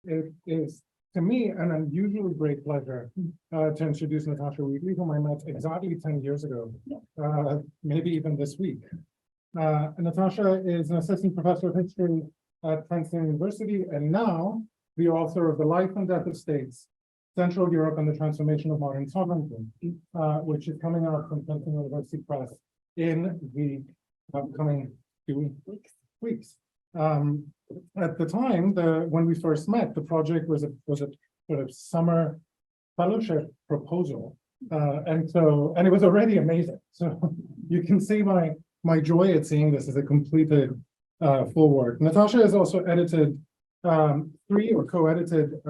It is, to me, an unusually great pleasure to introduce Natasha Wheatley, whom I met exactly 10 years ago, maybe even this week. Natasha is an assistant professor of history at Princeton University, and now the author of The Life and Death of States, Central Europe and the Transformation of Modern Sovereignty, which is coming out from Princeton University Press in the upcoming 2 weeks. At the time, when we first met, the project was a sort of summer fellowship proposal, and it was already amazing. So you can see my joy at seeing this as a completed full work. Natasha has also edited co-edited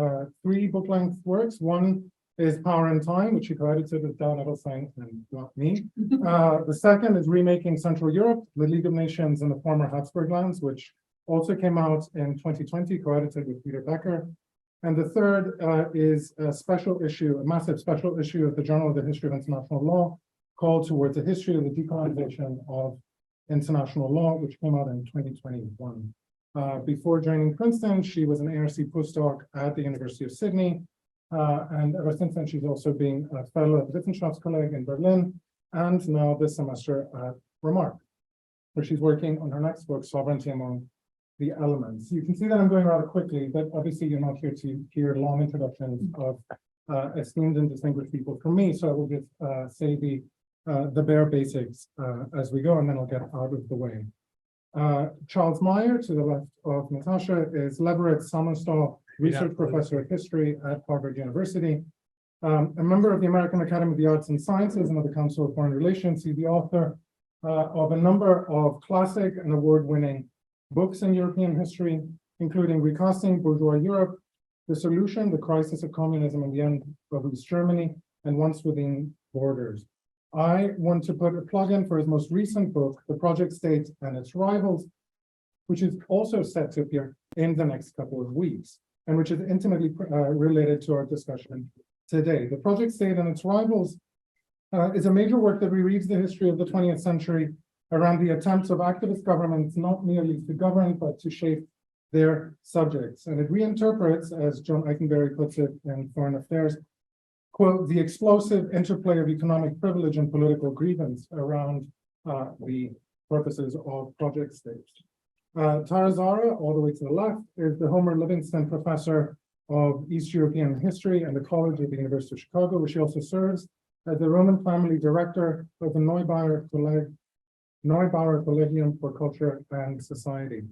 3 book-length works. One is Power and Time, which she co-edited with Down Edelstein and not me. The second is Remaking Central Europe, the League of Nations and the Former Habsburg Lands, which also came out in 2020, co-edited with Peter Becker. And the third is a massive special issue of the Journal of the History of International Law, called Towards a History of the Decolonization of International Law, which came out in 2021. Before joining Princeton, she was an ARC postdoc at the University of Sydney. And ever since then, she's also been a fellow at the Wissenschaftskolleg in Berlin, and now this semester at Remarque, where she's working on her next book, Sovereignty Among the Elements. You can see that I'm going rather quickly, but obviously you're not here to hear long introductions of esteemed and distinguished people from me, so I will just say the bare basics as we go, and then I'll get out of the way. Charles Maier, to the left of Natasha, is Leverett Summerstall Research Professor of History at Harvard University, a member of the American Academy of the Arts and Sciences and of the Council of Foreign Relations. He's the author of a number of classic and award-winning books in European history, including Recasting Bourgeois Europe, The Solution, The Crisis of Communism and the End of East Germany, and Once Within Borders. I want to put a plug in for his most recent book, The Project State and Its Rivals, which is also set to appear in the next couple of weeks, and which is intimately related to our discussion today. The Project State and Its Rivals is a major work that rereads the history of the 20th century around the attempts of activist governments not merely to govern, but to shape their subjects. And it reinterprets, as John Eikenberry puts it in Foreign Affairs, quote, the explosive interplay of economic privilege and political grievance around the purposes of Project State. Zahra, all the way to the left, is the Homer Livingston Professor of East European History and the College of the University of Chicago, where she also serves as the Roman Family Director of the Neubauer Collegium for Culture and Society.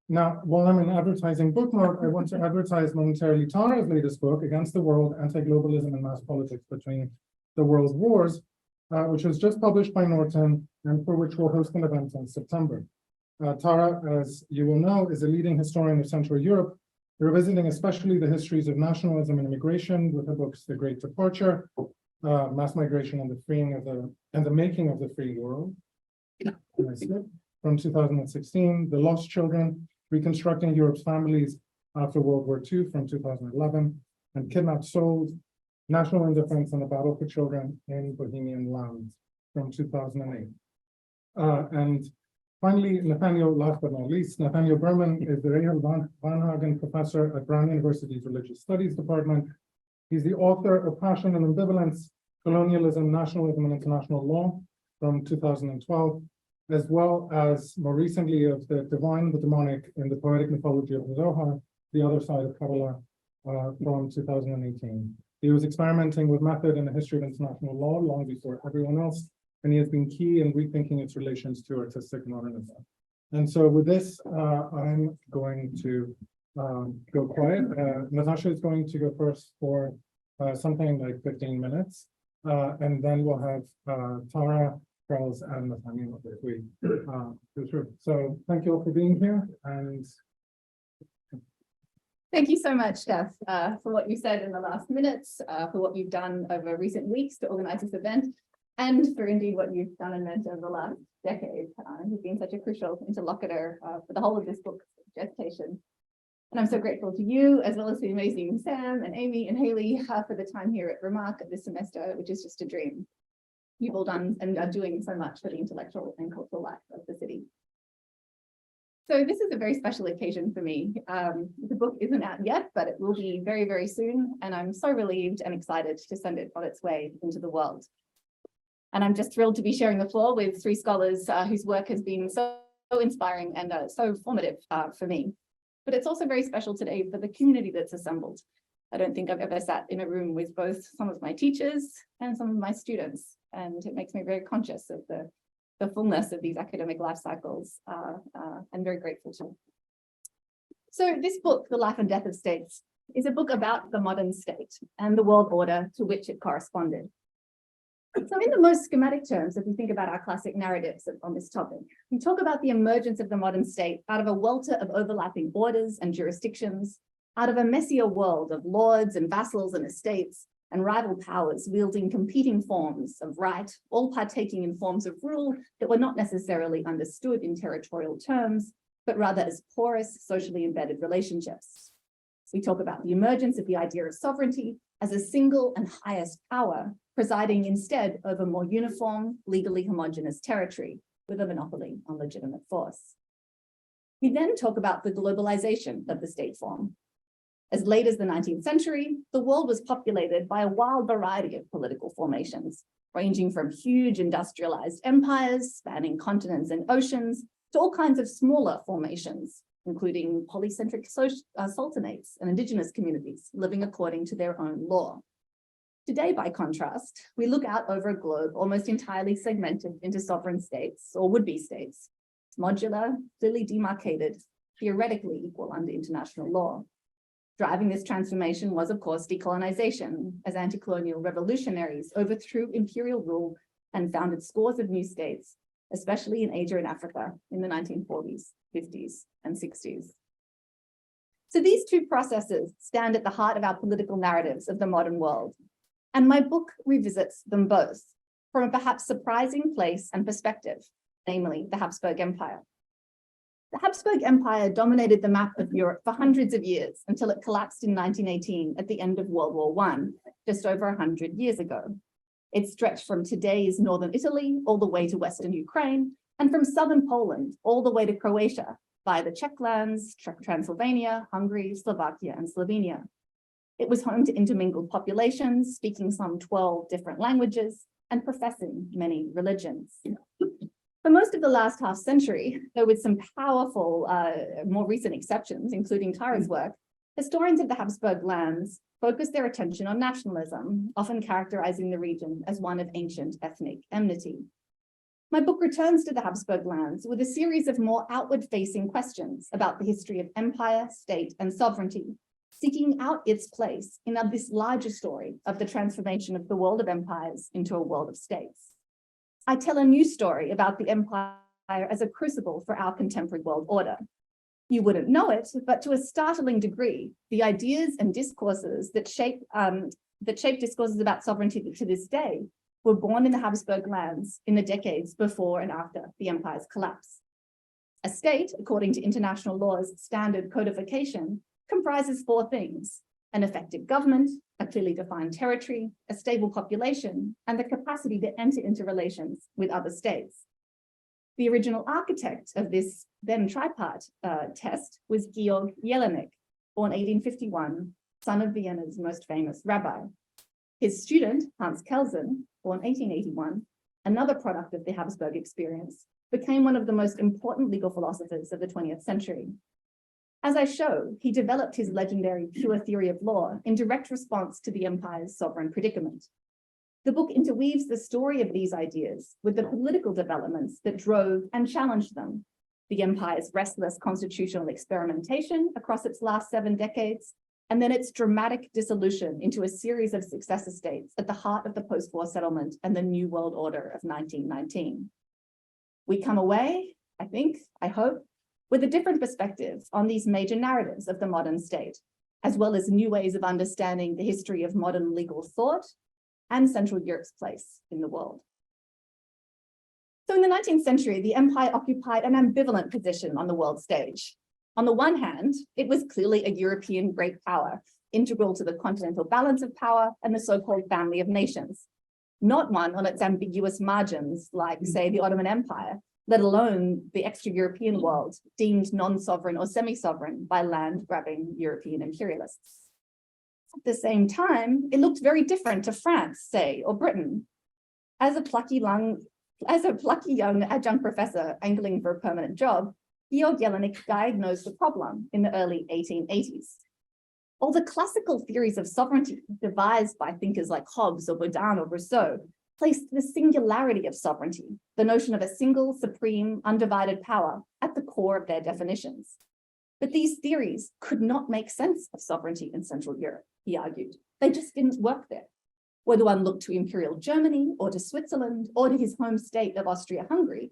Now, while I'm in advertising book mode, I want to advertise momentarily Tara's latest book, Against the World, Anti-Globalism and Mass Politics Between the World Wars, which was just published by Norton and for which we'll host an event in September. Tara, as you will know, is a leading historian of Central Europe, revisiting especially the histories of nationalism and immigration with her books, The Great Departure, Mass Migration and the Making of the Free World, from 2016, The Lost Children, Reconstructing Europe's Families After World War II from 2011, and Kidnapped Souls, National Indifference and the Battle for Children in Bohemian Lands from 2008. And finally, Nathaniel, last but not least, Nathaniel Berman is the Rahel Van Hagen Professor at Brown University's Religious Studies Department. He's the author of Passion and Ambivalence, Colonialism, Nationalism, and International Law from 2012, as well as more recently of The Divine and the Demonic in the Poetic Mythology of the Zohar, The Other Side of Kabbalah from 2018. He was experimenting with method in the history of international law long before everyone else, and he has been key in rethinking its relations to artistic modernism. And so with this, I'm going to go quiet. Natasha is going to go first for something like 15 minutes, and then we'll have Tara, Charles, and Nathaniel if we go through. So thank you all for being here. And thank you so much, Steph, for what you said in the last minutes, for what you've done over recent weeks to organize this event, and for indeed what you've done and meant over the last decade. You've been such a crucial interlocutor for the whole of this book's gestation. And I'm so grateful to you, as well as the amazing Sam and Amy and Haley for the time here at Remarque this semester, which is just a dream. You've all done and are doing so much for the intellectual and cultural life of the city. So this is a very special occasion for me. The book isn't out yet, but it will be very, very soon. And I'm so relieved and excited to send it on its way into the world. And I'm just thrilled to be sharing the floor with three scholars whose work has been so inspiring and so formative for me. But it's also very special today for the community that's assembled. I don't think I've ever sat in a room with both some of my teachers and some of my students. And it makes me very conscious of the fullness of these academic life cycles and very grateful to. So this book, The Life and Death of States, is a book about the modern state and the world order to which it corresponded. So in the most schematic terms, if we think about our classic narratives on this topic, we talk about the emergence of the modern state out of a welter of overlapping orders and jurisdictions, out of a messier world of lords and vassals and estates and rival powers wielding competing forms of right, all partaking in forms of rule that were not necessarily understood in territorial terms, but rather as porous, socially embedded relationships. We talk about the emergence of the idea of sovereignty as a single and highest power, presiding instead over more uniform, legally homogeneous territory with a monopoly on legitimate force. We then talk about the globalization of the state form. As late as the 19th century, the world was populated by a wild variety of political formations, ranging from huge industrialized empires spanning continents and oceans to all kinds of smaller formations, including polycentric sultanates and indigenous communities living according to their own law. Today, by contrast, we look out over a globe almost entirely segmented into sovereign states or would-be states, modular, clearly demarcated, theoretically equal under international law. Driving this transformation was, of course, decolonization, as anti-colonial revolutionaries overthrew imperial rule and founded scores of new states, especially in Asia and Africa in the 1940s, 50s, and 60s. So these two processes stand at the heart of our political narratives of the modern world, and my book revisits them both from a perhaps surprising place and perspective, namely the Habsburg Empire. The Habsburg Empire dominated the map of Europe for hundreds of years until it collapsed in 1918 at the end of World War I, just over 100 years ago. It stretched from today's northern Italy all the way to western Ukraine, and from southern Poland all the way to Croatia via the Czech lands, Transylvania, Hungary, Slovakia, and Slovenia. It was home to intermingled populations speaking some 12 different languages and professing many religions. For most of the last half century, though with some powerful, more recent exceptions, including Tara's work, historians of the Habsburg lands focused their attention on nationalism, often characterizing the region as one of ancient ethnic enmity. My book returns to the Habsburg lands with a series of more outward-facing questions about the history of empire, state, and sovereignty, seeking out its place in this larger story of the transformation of the world of empires into a world of states. I tell a new story about the empire as a crucible for our contemporary world order. You wouldn't know it, but to a startling degree, the ideas and discourses that shape discourses about sovereignty to this day were born in the Habsburg lands in the decades before and after the empire's collapse. A state, according to international law's standard codification, comprises four things: an effective government, a clearly defined territory, a stable population, and the capacity to enter into relations with other states. The original architect of this then tripart test was Georg Jelinek, born 1851, son of Vienna's most famous rabbi. His student, Hans Kelsen, born 1881, another product of the Habsburg experience, became one of the most important legal philosophers of the 20th century. As I show, he developed his legendary pure theory of law in direct response to the empire's sovereign predicament. The book interweaves the story of these ideas with the political developments that drove and challenged them, the empire's restless constitutional experimentation across its last 7 decades, and then its dramatic dissolution into a series of successor states at the heart of the post-war settlement and the New World Order of 1919. We come away, I hope, with a different perspective on these major narratives of the modern state, as well as new ways of understanding the history of modern legal thought and Central Europe's place in the world. So in the 19th century, the empire occupied an ambivalent position on the world stage. On the one hand, it was clearly a European great power, integral to the continental balance of power and the so-called family of nations, not one on its ambiguous margins, like, say, the Ottoman Empire, let alone the extra-European world deemed non-sovereign or semi-sovereign by land-grabbing European imperialists. At the same time, it looked very different to France, say, or Britain. As a plucky young adjunct professor angling for a permanent job, Georg Jelinek diagnosed the problem in the early 1880s. All the classical theories of sovereignty devised by thinkers like Hobbes or Baudin or Rousseau placed the singularity of sovereignty, the notion of a single, supreme, undivided power, at the core of their definitions. But these theories could not make sense of sovereignty in Central Europe, he argued. They just didn't work there. Whether one looked to Imperial Germany or to Switzerland or to his home state of Austria-Hungary,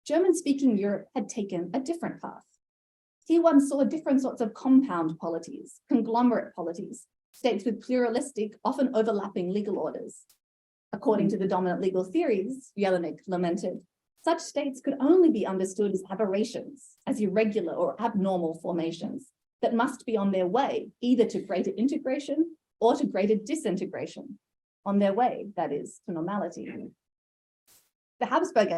German-speaking Europe had taken a different path. Here one saw different sorts of compound polities, conglomerate polities, states with pluralistic, often overlapping legal orders. According to the dominant legal theories, Jelinek lamented, such states could only be understood as aberrations, as irregular or abnormal formations that must be on their way either to greater integration or to greater disintegration, on their way, that is, to normality. The Habsburg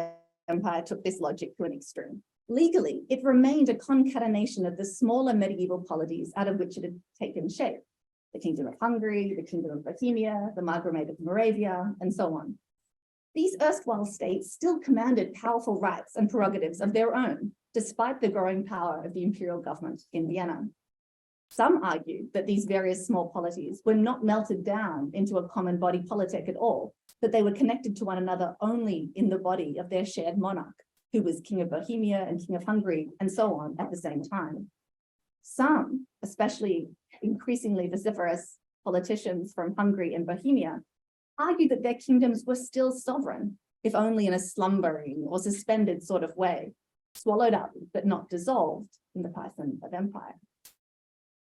Empire took this logic to an extreme. Legally, it remained a concatenation of the smaller medieval polities out of which it had taken shape. The Kingdom of Hungary, the Kingdom of Bohemia, the Margrave of Moravia, and so on. These erstwhile states still commanded powerful rights and prerogatives of their own, despite the growing power of the imperial government in Vienna. Some argued that these various small polities were not melted down into a common body politic at all, that they were connected to one another only in the body of their shared monarch, who was King of Bohemia and King of Hungary, and so on at the same time. Some, especially increasingly vociferous politicians from Hungary and Bohemia, argued that their kingdoms were still sovereign, if only in a slumbering or suspended sort of way, swallowed up but not dissolved in the python of empire.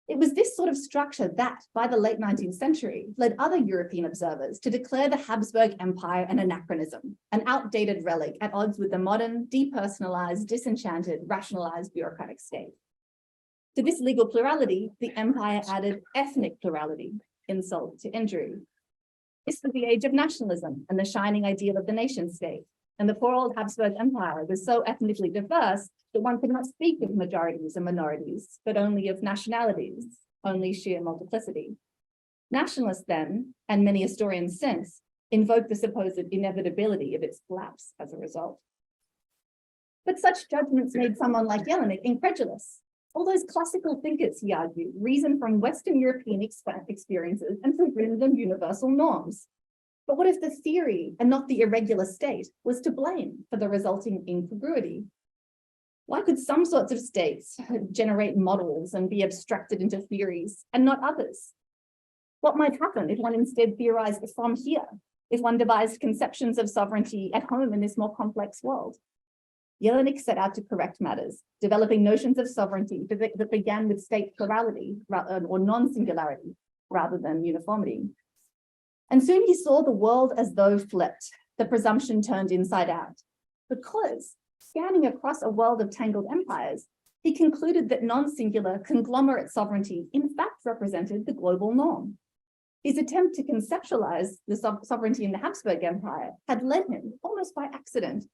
It was this sort of structure that, by the late 19th century, led other European observers to declare the Habsburg Empire an anachronism, an outdated relic at odds with the modern, depersonalized, disenchanted, rationalized bureaucratic state. To this legal plurality, the empire added ethnic plurality, insult to injury. This was the age of nationalism and the shining ideal of the nation state. And the poor old Habsburg Empire was so ethnically diverse that one could not speak of majorities and minorities, but only of nationalities, only sheer multiplicity. Nationalists then, and many historians since, invoked the supposed inevitability of its collapse as a result. But such judgments made someone like Jelinek incredulous. All those classical thinkers, he argued, reasoned from Western European experiences and presumed them universal norms. But what if the theory and not the irregular state was to blame for the resulting incongruity? Why could some sorts of states generate models and be abstracted into theories and not others? What might happen if one instead theorized from here, if one devised conceptions of sovereignty at home in this more complex world? Jelinek set out to correct matters, developing notions of sovereignty that began with state plurality or non-singularity rather than uniformity. And soon he saw the world as though flipped, the presumption turned inside out. Because, scanning across a world of tangled empires, he concluded that non-singular conglomerate sovereignty in fact represented the global norm. His attempt to conceptualize the sovereignty in the Habsburg Empire had led him, almost by accident,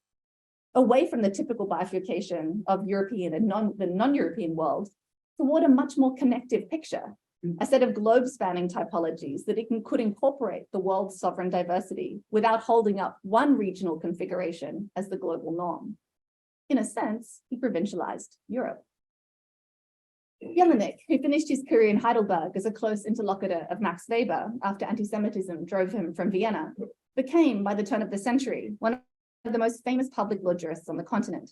away from the typical bifurcation of European and the non-European world toward a much more connective picture, a set of globe-spanning typologies that could incorporate the world's sovereign diversity without holding up one regional configuration as the global norm. In a sense, he provincialized Europe. Jelinek, who finished his career in Heidelberg as a close interlocutor of Max Weber after anti-Semitism drove him from Vienna, became, by the turn of the century, one of the most famous public law jurists on the continent.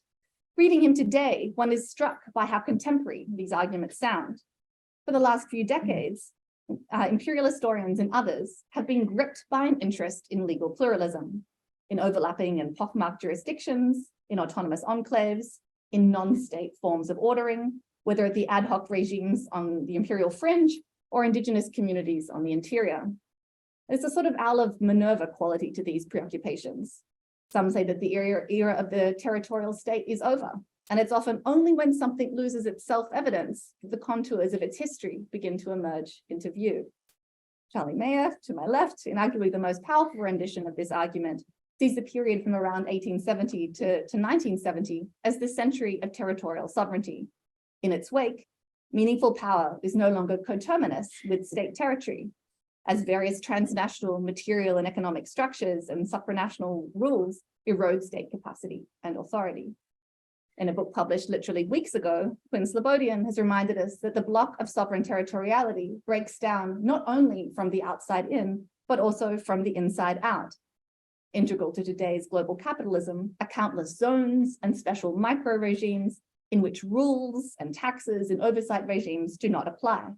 Reading him today, one is struck by how contemporary these arguments sound. For the last few decades, imperial historians and others have been gripped by an interest in legal pluralism, in overlapping and pockmarked jurisdictions, in autonomous enclaves, in non-state forms of ordering, whether at the ad hoc regimes on the imperial fringe or indigenous communities on the interior. There's a sort of owl of Minerva quality to these preoccupations. Some say that the era of the territorial state is over, and it's often only when something loses its self-evidence that the contours of its history begin to emerge into view. Charlie Maier, to my left, in arguably the most powerful rendition of this argument, sees the period from around 1870 to 1970 as the century of territorial sovereignty. In its wake, meaningful power is no longer coterminous with state territory, as various transnational material and economic structures and supranational rules erode state capacity and authority. In a book published literally weeks ago, Quinn Slobodian has reminded us that the block of sovereign territoriality breaks down not only from the outside in, but also from the inside out. Integral to today's global capitalism are countless zones and special micro-regimes in which rules and taxes and oversight regimes do not apply.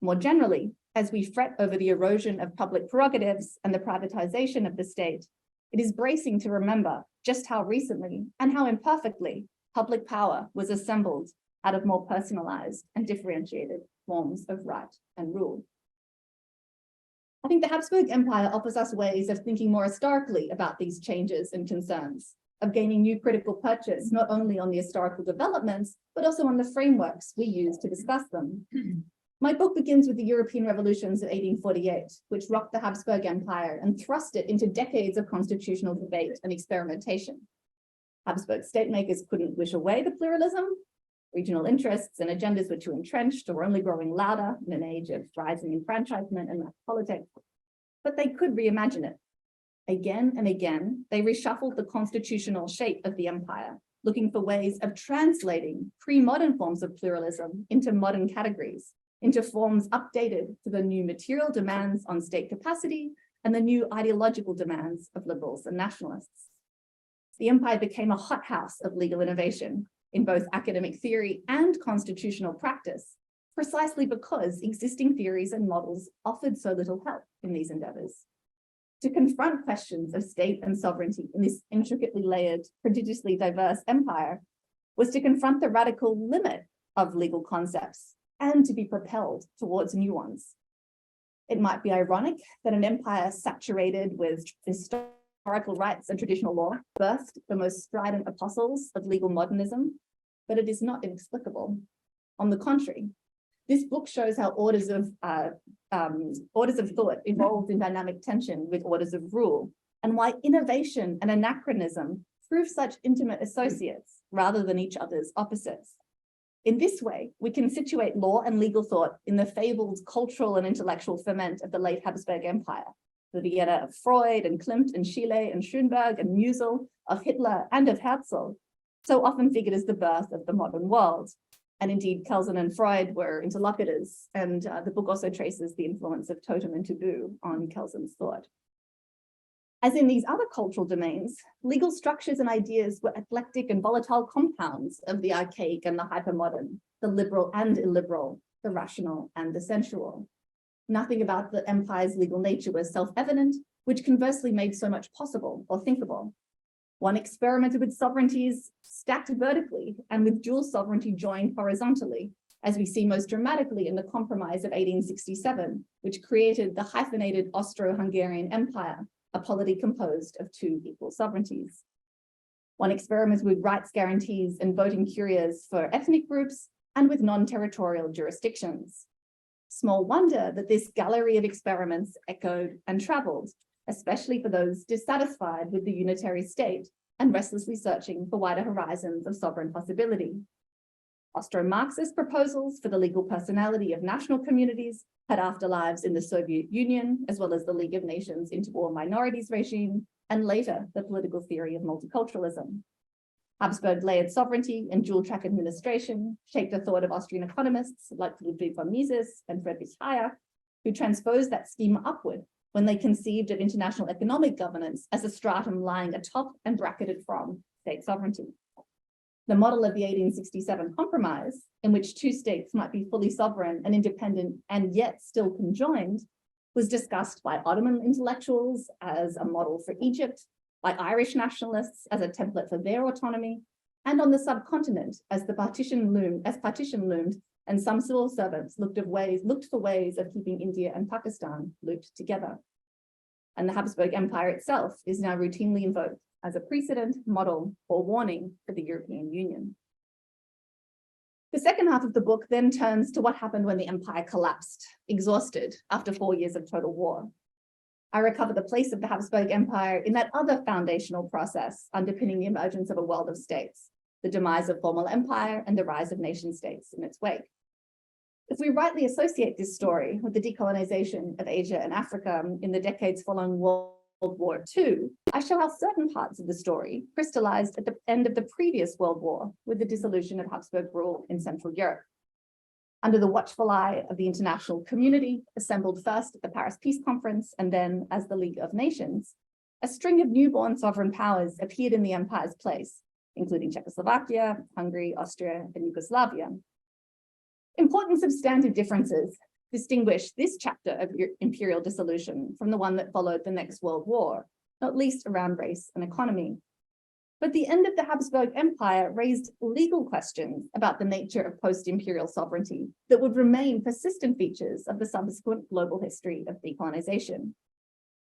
More generally, as we fret over the erosion of public prerogatives and the privatization of the state, it is bracing to remember just how recently and how imperfectly public power was assembled out of more personalized and differentiated forms of right and rule. I think the Habsburg Empire offers us ways of thinking more historically about these changes and concerns, of gaining new critical purchase, not only on the historical developments, but also on the frameworks we use to discuss them. My book begins with the European revolutions of 1848, which rocked the Habsburg Empire and thrust it into decades of constitutional debate and experimentation. Habsburg state makers couldn't wish away the pluralism. Regional interests and agendas were too entrenched or only growing louder in an age of rising enfranchisement and mass politics, but they could reimagine it. Again and again, they reshuffled the constitutional shape of the empire, looking for ways of translating pre-modern forms of pluralism into modern categories, into forms updated to the new material demands on state capacity and the new ideological demands of liberals and nationalists. The empire became a hothouse of legal innovation in both academic theory and constitutional practice, precisely because existing theories and models offered so little help in these endeavors. To confront questions of state and sovereignty in this intricately layered, prodigiously diverse empire was to confront the radical limit of legal concepts and to be propelled towards new ones. It might be ironic that an empire saturated with historical rights and traditional law birthed the most strident apostles of legal modernism, but it is not inexplicable. On the contrary, this book shows how orders of thought evolved in dynamic tension with orders of rule, and why innovation and anachronism prove such intimate associates rather than each other's opposites. In this way, we can situate law and legal thought in the fabled cultural and intellectual ferment of the late Habsburg Empire, the Vienna of Freud and Klimt and Schiele and Schoenberg and Musil, of Hitler and of Herzl, so often figured as the birth of the modern world. And indeed, Kelsen and Freud were interlocutors, and the book also traces the influence of totem and taboo on Kelsen's thought. As in these other cultural domains, legal structures and ideas were eclectic and volatile compounds of the archaic and the hypermodern, the liberal and illiberal, the rational and the sensual. Nothing about the empire's legal nature was self-evident, which conversely made so much possible or thinkable. One experimented with sovereignties stacked vertically and with dual sovereignty joined horizontally, as we see most dramatically in the Compromise of 1867, which created the hyphenated Austro-Hungarian Empire, a polity composed of two equal sovereignties. One experiments with rights guarantees and voting curias for ethnic groups and with non-territorial jurisdictions. Small wonder that this gallery of experiments echoed and traveled, especially for those dissatisfied with the unitary state and restlessly searching for wider horizons of sovereign possibility. Austro-Marxist proposals for the legal personality of national communities had afterlives in the Soviet Union, as well as the League of Nations Interwar Minorities regime, and later the political theory of multiculturalism. Habsburg layered sovereignty and dual-track administration shaped the thought of Austrian economists like Ludwig von Mises and Friedrich Hayek, who transposed that schema upward when they conceived of international economic governance as a stratum lying atop and bracketed from state sovereignty. The model of the 1867 Compromise, in which two states might be fully sovereign and independent and yet still conjoined, was discussed by Ottoman intellectuals as a model for Egypt, by Irish nationalists as a template for their autonomy, and on the subcontinent as partition loomed, and some civil servants looked for ways of keeping India and Pakistan looped together. And the Habsburg Empire itself is now routinely invoked as a precedent, model, or warning for the European Union. The second half of the book then turns to what happened when the empire collapsed, exhausted after 4 years of total war. I recover the place of the Habsburg Empire in that other foundational process underpinning the emergence of a world of states, the demise of formal empire and the rise of nation states in its wake. If we rightly associate this story with the decolonization of Asia and Africa in the decades following World War II, I show how certain parts of the story crystallized at the end of the previous World War with the dissolution of Habsburg rule in Central Europe. Under the watchful eye of the international community, assembled first at the Paris Peace Conference and then as the League of Nations, a string of newborn sovereign powers appeared in the empire's place, including Czechoslovakia, Hungary, Austria, and Yugoslavia. Important substantive differences distinguish this chapter of imperial dissolution from the one that followed the next World War, not least around race and economy. But the end of the Habsburg Empire raised legal questions about the nature of post-imperial sovereignty that would remain persistent features of the subsequent global history of decolonization.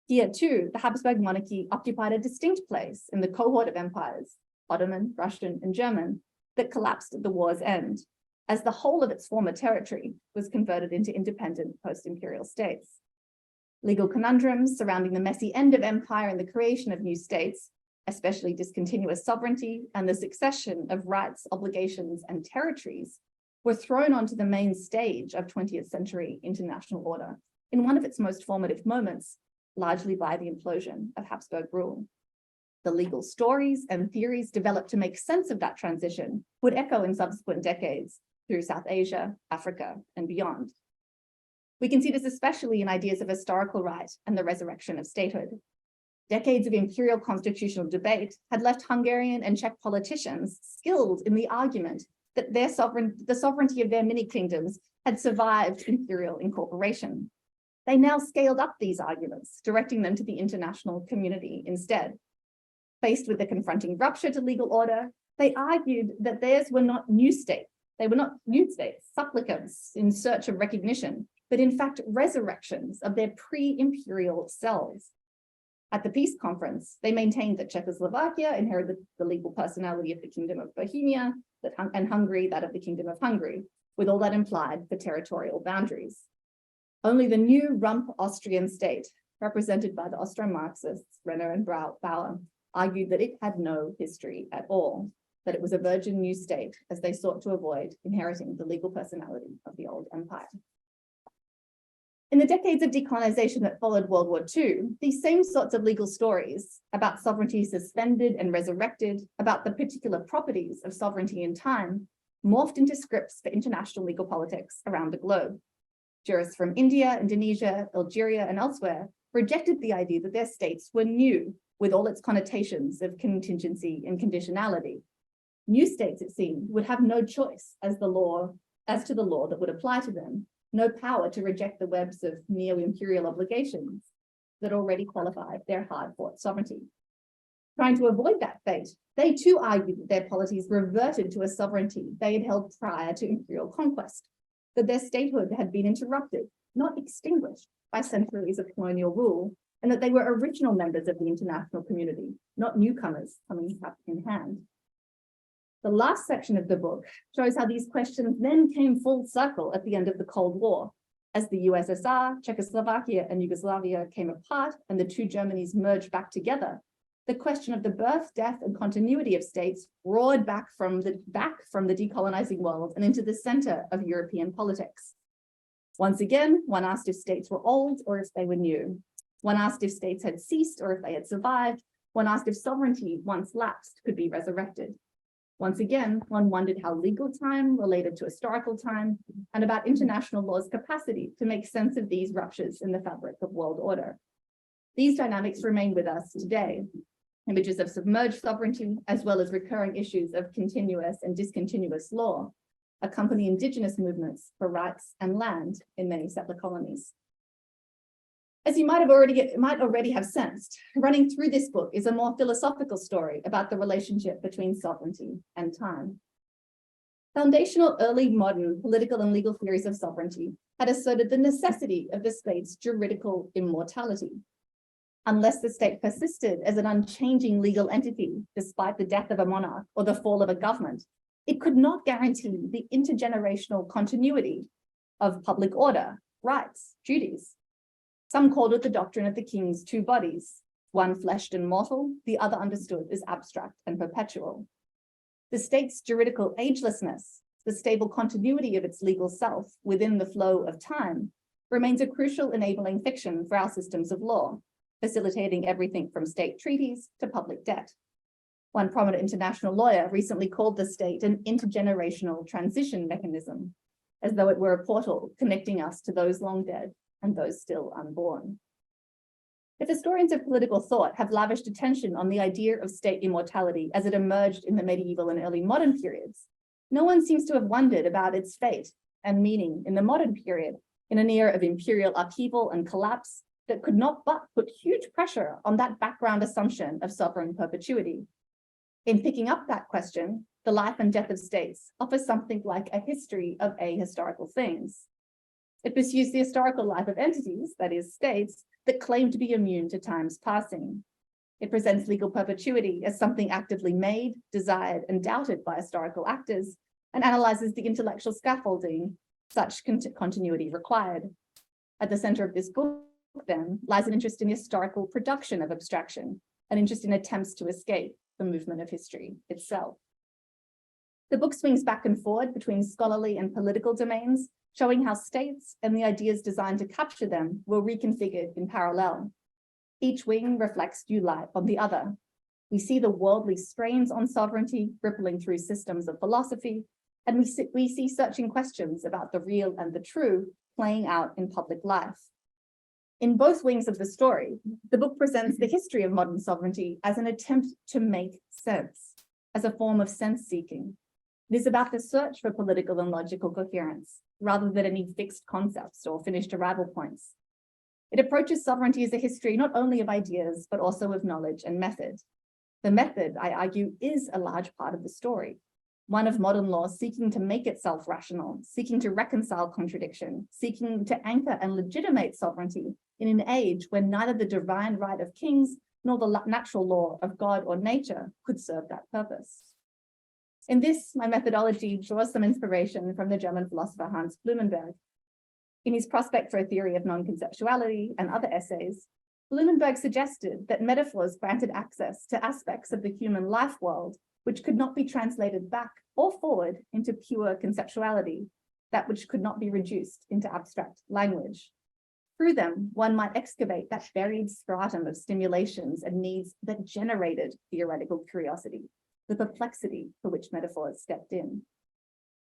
Here too, the Habsburg monarchy occupied a distinct place in the cohort of empires, Ottoman, Russian, and German, that collapsed at the war's end, as the whole of its former territory was converted into independent post-imperial states. Legal conundrums surrounding the messy end of empire and the creation of new states, especially discontinuous sovereignty and the succession of rights, obligations, and territories, were thrown onto the main stage of 20th century international order in one of its most formative moments, largely by the implosion of Habsburg rule. The legal stories and theories developed to make sense of that transition would echo in subsequent decades through South Asia, Africa, and beyond. We can see this especially in ideas of historical right and the resurrection of statehood. Decades of imperial constitutional debate had left Hungarian and Czech politicians skilled in the argument that the sovereignty of their mini-kingdoms had survived imperial incorporation. They now scaled up these arguments, directing them to the international community instead. Faced with the confronting rupture to legal order, they argued that theirs were not new states. They were not new states, supplicants in search of recognition, but in fact resurrections of their pre-imperial selves. At the peace conference, they maintained that Czechoslovakia inherited the legal personality of the Kingdom of Bohemia, and Hungary that of the Kingdom of Hungary, with all that implied for territorial boundaries. Only the new rump Austrian state, represented by the Austro-Marxists, Renner and Bauer, argued that it had no history at all, that it was a virgin new state as they sought to avoid inheriting the legal personality of the old empire. In the decades of decolonization that followed World War II, these same sorts of legal stories about sovereignty suspended and resurrected, about the particular properties of sovereignty in time, morphed into scripts for international legal politics around the globe. Jurists from India, Indonesia, Algeria, and elsewhere rejected the idea that their states were new, with all its connotations of contingency and conditionality. New states, it seemed, would have no choice as to the law that would apply to them, no power to reject the webs of neo-imperial obligations that already qualified their hard-fought sovereignty. Trying to avoid that fate, they too argued that their polities reverted to a sovereignty they had held prior to imperial conquest, that their statehood had been interrupted, not extinguished, by centuries of colonial rule, and that they were original members of the international community, not newcomers coming cap in hand. The last section of the book shows how these questions then came full circle at the end of the Cold War. As the USSR, Czechoslovakia, and Yugoslavia came apart and the two Germanys merged back together, the question of the birth, death, and continuity of states roared back from the decolonizing world and into the center of European politics. Once again, one asked if states were old or if they were new. One asked if states had ceased or if they had survived. One asked if sovereignty, once lapsed, could be resurrected. Once again, one wondered how legal time related to historical time and about international law's capacity to make sense of these ruptures in the fabric of world order. These dynamics remain with us today. Images of submerged sovereignty, as well as recurring issues of continuous and discontinuous law, accompany indigenous movements for rights and land in many settler colonies. As you might already have sensed, running through this book is a more philosophical story about the relationship between sovereignty and time. Foundational early modern political and legal theories of sovereignty had asserted the necessity of the state's juridical immortality. Unless the state persisted as an unchanging legal entity, despite the death of a monarch or the fall of a government, it could not guarantee the intergenerational continuity of public order, rights, duties. Some called it the doctrine of the king's two bodies, one fleshed and mortal, the other understood as abstract and perpetual. The state's juridical agelessness, the stable continuity of its legal self within the flow of time, remains a crucial enabling fiction for our systems of law, facilitating everything from state treaties to public debt. One prominent international lawyer recently called the state an intergenerational transition mechanism, as though it were a portal connecting us to those long dead and those still unborn. If historians of political thought have lavished attention on the idea of state immortality as it emerged in the medieval and early modern periods, no one seems to have wondered about its fate and meaning in the modern period, in an era of imperial upheaval and collapse that could not but put huge pressure on that background assumption of sovereign perpetuity. In picking up that question, The Life and Death of States offers something like a history of ahistorical things. It pursues the historical life of entities, that is, states, that claim to be immune to time's passing. It presents legal perpetuity as something actively made, desired, and doubted by historical actors, and analyzes the intellectual scaffolding such continuity required. At the center of this book, then, lies an interest in the historical production of abstraction, an interest in attempts to escape the movement of history itself. The book swings back and forward between scholarly and political domains, showing how states and the ideas designed to capture them were reconfigured in parallel. Each wing reflects new light on the other. We see the worldly strains on sovereignty rippling through systems of philosophy, and we see searching questions about the real and the true playing out in public life. In both wings of the story, the book presents the history of modern sovereignty as an attempt to make sense, as a form of sense-seeking. It is about the search for political and logical coherence, rather than any fixed concepts or finished arrival points. It approaches sovereignty as a history not only of ideas, but also of knowledge and method. The method, I argue, is a large part of the story, one of modern law seeking to make itself rational, seeking to reconcile contradiction, seeking to anchor and legitimate sovereignty in an age when neither the divine right of kings nor the natural law of God or nature could serve that purpose. In this, my methodology draws some inspiration from the German philosopher Hans Blumenberg. In his Prospect for a Theory of Non-Conceptuality and other essays, Blumenberg suggested that metaphors granted access to aspects of the human life world which could not be translated back or forward into pure conceptuality, that which could not be reduced into abstract language. Through them, one might excavate that buried stratum of stimulations and needs that generated theoretical curiosity, the perplexity for which metaphors stepped in.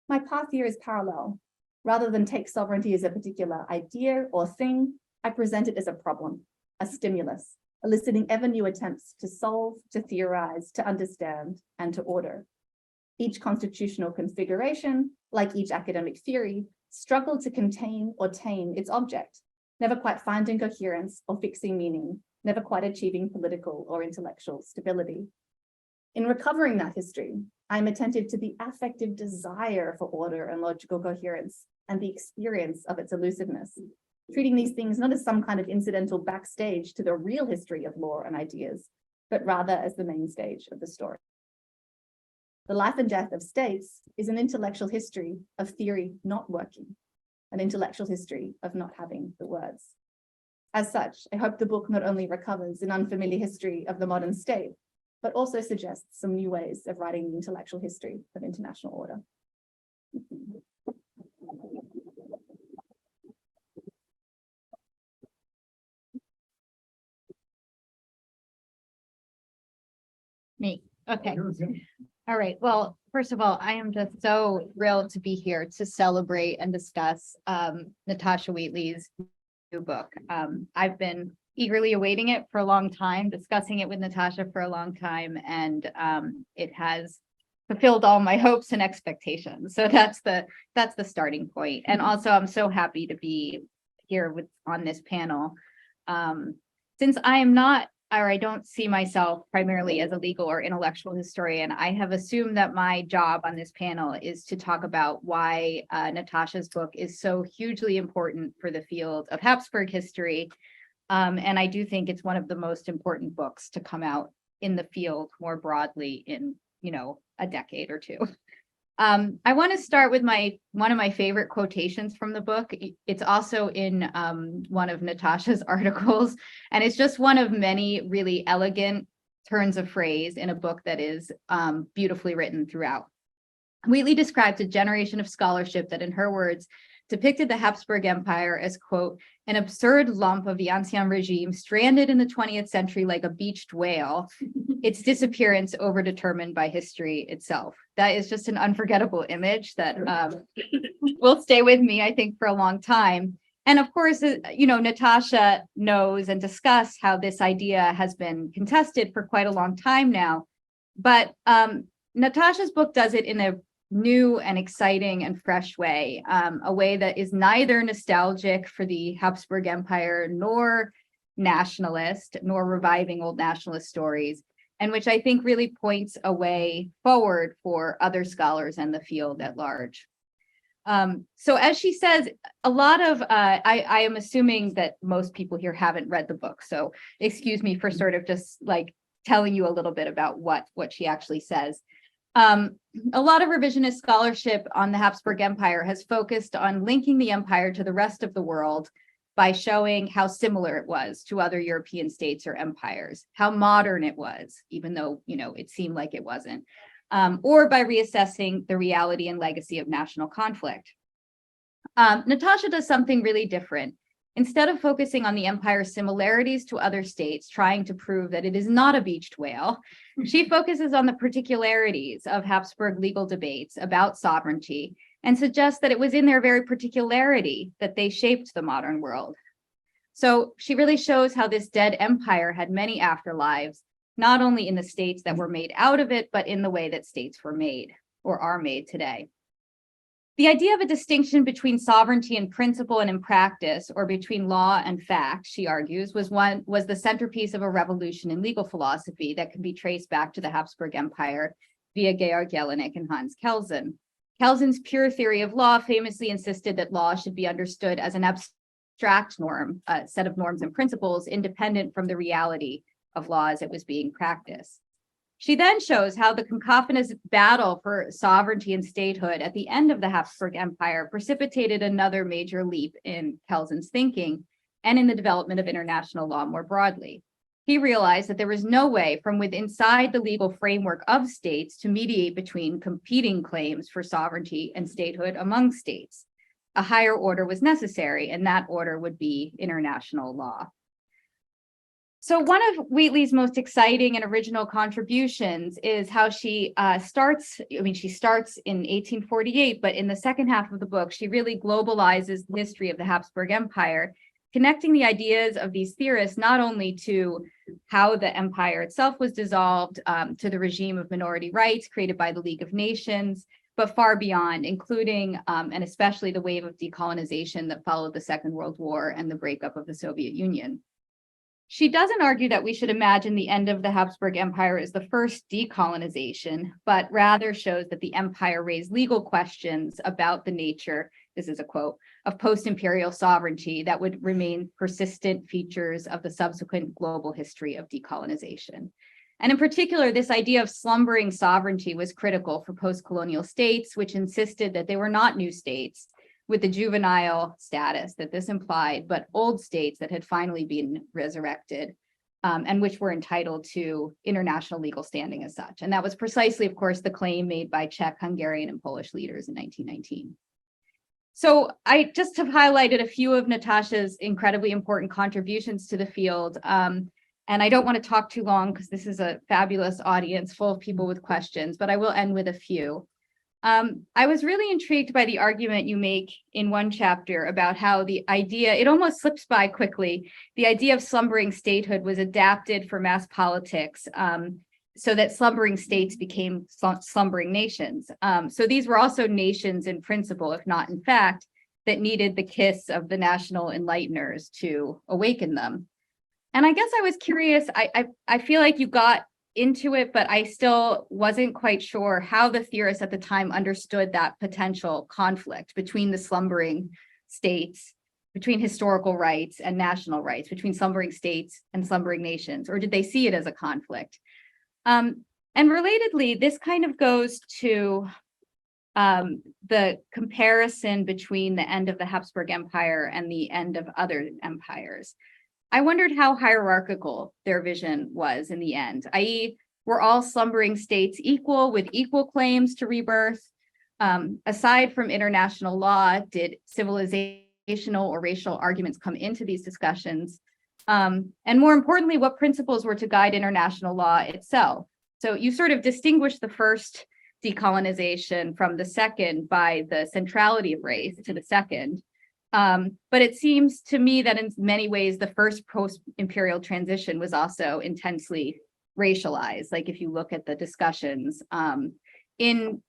My path here is parallel. Rather than take sovereignty as a particular idea or thing, I present it as a problem, a stimulus, eliciting ever new attempts to solve, to theorize, to understand, and to order. Each constitutional configuration, like each academic theory, struggled to contain or tame its object, never quite finding coherence or fixing meaning, never quite achieving political or intellectual stability. In recovering that history, I am attentive to the affective desire for order and logical coherence and the experience of its elusiveness, treating these things not as some kind of incidental backstage to the real history of law and ideas, but rather as the main stage of the story. The Life and Death of States is an intellectual history of theory not working, an intellectual history of not having the words. As such, I hope the book not only recovers an unfamiliar history of the modern state, but also suggests some new ways of writing the intellectual history of international order. Me. Okay. All right. Well, first of all, I am just so thrilled to be here to celebrate and discuss Natasha Wheatley's new book. I've been eagerly awaiting it for a long time, discussing it with Natasha for a long time, and it has fulfilled all my hopes and expectations. So that's the starting point. And also, I'm so happy to be here on this panel. Since I am not, or I don't see myself primarily as a legal or intellectual historian, I have assumed that my job on this panel is to talk about why Natasha's book is so hugely important for the field of Habsburg history. And I do think it's one of the most important books to come out in the field more broadly in, a decade or two. I want to start with one of my favorite quotations from the book. It's also in one of Natasha's articles, and it's just one of many really elegant turns of phrase in a book that is beautifully written throughout. Wheatley describes a generation of scholarship that, in her words, depicted the Habsburg Empire as, quote, an absurd lump of the Ancien regime stranded in the 20th century like a beached whale, its disappearance overdetermined by history itself. That is just an unforgettable image that will stay with me, I think, for a long time. And of course, Natasha knows and discussed how this idea has been contested for quite a long time now. But Natasha's book does it in a new and exciting and fresh way, a way that is neither nostalgic for the Habsburg Empire nor nationalist, nor reviving old nationalist stories, and which I think really points a way forward for other scholars and the field at large. So as she says, a lot of, I am assuming that most people here haven't read the book, so excuse me for sort of just like telling you a little bit about what she actually says. A lot of revisionist scholarship on the Habsburg Empire has focused on linking the empire to the rest of the world by showing how similar it was to other European states or empires, how modern it was, even though, it seemed like it wasn't, or by reassessing the reality and legacy of national conflict. Natasha does something really different. Instead of focusing on the empire's similarities to other states, trying to prove that it is not a beached whale, she focuses on the particularities of Habsburg legal debates about sovereignty and suggests that it was in their very particularity that they shaped the modern world. So she really shows how this dead empire had many afterlives, not only in the states that were made out of it, but in the way that states were made or are made today. The idea of a distinction between sovereignty in principle and in practice, or between law and fact, she argues, was the centerpiece of a revolution in legal philosophy that can be traced back to the Habsburg Empire via Georg Jelinek and Hans Kelsen. Kelsen's pure theory of law famously insisted that law should be understood as an abstract norm, a set of norms and principles independent from the reality of law as it was being practiced. She then shows how the cacophonous battle for sovereignty and statehood at the end of the Habsburg Empire precipitated another major leap in Kelsen's thinking and in the development of international law more broadly. He realized that there was no way from inside the legal framework of states to mediate between competing claims for sovereignty and statehood among states. A higher order was necessary, and that order would be international law. So one of Wheatley's most exciting and original contributions is how she starts in 1848, but in the second half of the book, she really globalizes the history of the Habsburg Empire, connecting the ideas of these theorists not only to how the empire itself was dissolved, to the regime of minority rights created by the League of Nations, but far beyond, including and especially the wave of decolonization that followed the Second World War and the breakup of the Soviet Union. She doesn't argue that we should imagine the end of the Habsburg Empire as the first decolonization, but rather shows that the empire raised legal questions about the nature, this is a quote, of post-imperial sovereignty that would remain persistent features of the subsequent global history of decolonization. And in particular, this idea of slumbering sovereignty was critical for post-colonial states, which insisted that they were not new states, with the juvenile status that this implied, but old states that had finally been resurrected and which were entitled to international legal standing as such. And that was precisely, of course, the claim made by Czech, Hungarian, and Polish leaders in 1919. So I just have highlighted a few of Natasha's incredibly important contributions to the field. And I don't want to talk too long because this is a fabulous audience full of people with questions, but I will end with a few. I was really intrigued by the argument you make in one chapter about how the idea, it almost slips by quickly, the idea of slumbering statehood was adapted for mass politics so that slumbering states became slumbering nations. So these were also nations in principle, if not in fact, that needed the kiss of the national enlighteners to awaken them. And I guess I was curious, I feel like you got into it, but I still wasn't quite sure how the theorists at the time understood that potential conflict between the slumbering states, between historical rights and national rights, between slumbering states and slumbering nations, or did they see it as a conflict? And relatedly, this kind of goes to the comparison between the end of the Habsburg Empire and the end of other empires. I wondered how hierarchical their vision was in the end, i.e., were all slumbering states equal with equal claims to rebirth? Aside from international law, did civilizational or racial arguments come into these discussions? And more importantly, what principles were to guide international law itself? So you sort of distinguish the first decolonization from the second by the centrality of race to the second. But it seems to me that in many ways, the first post-imperial transition was also intensely racialized. Like if you look at the discussions in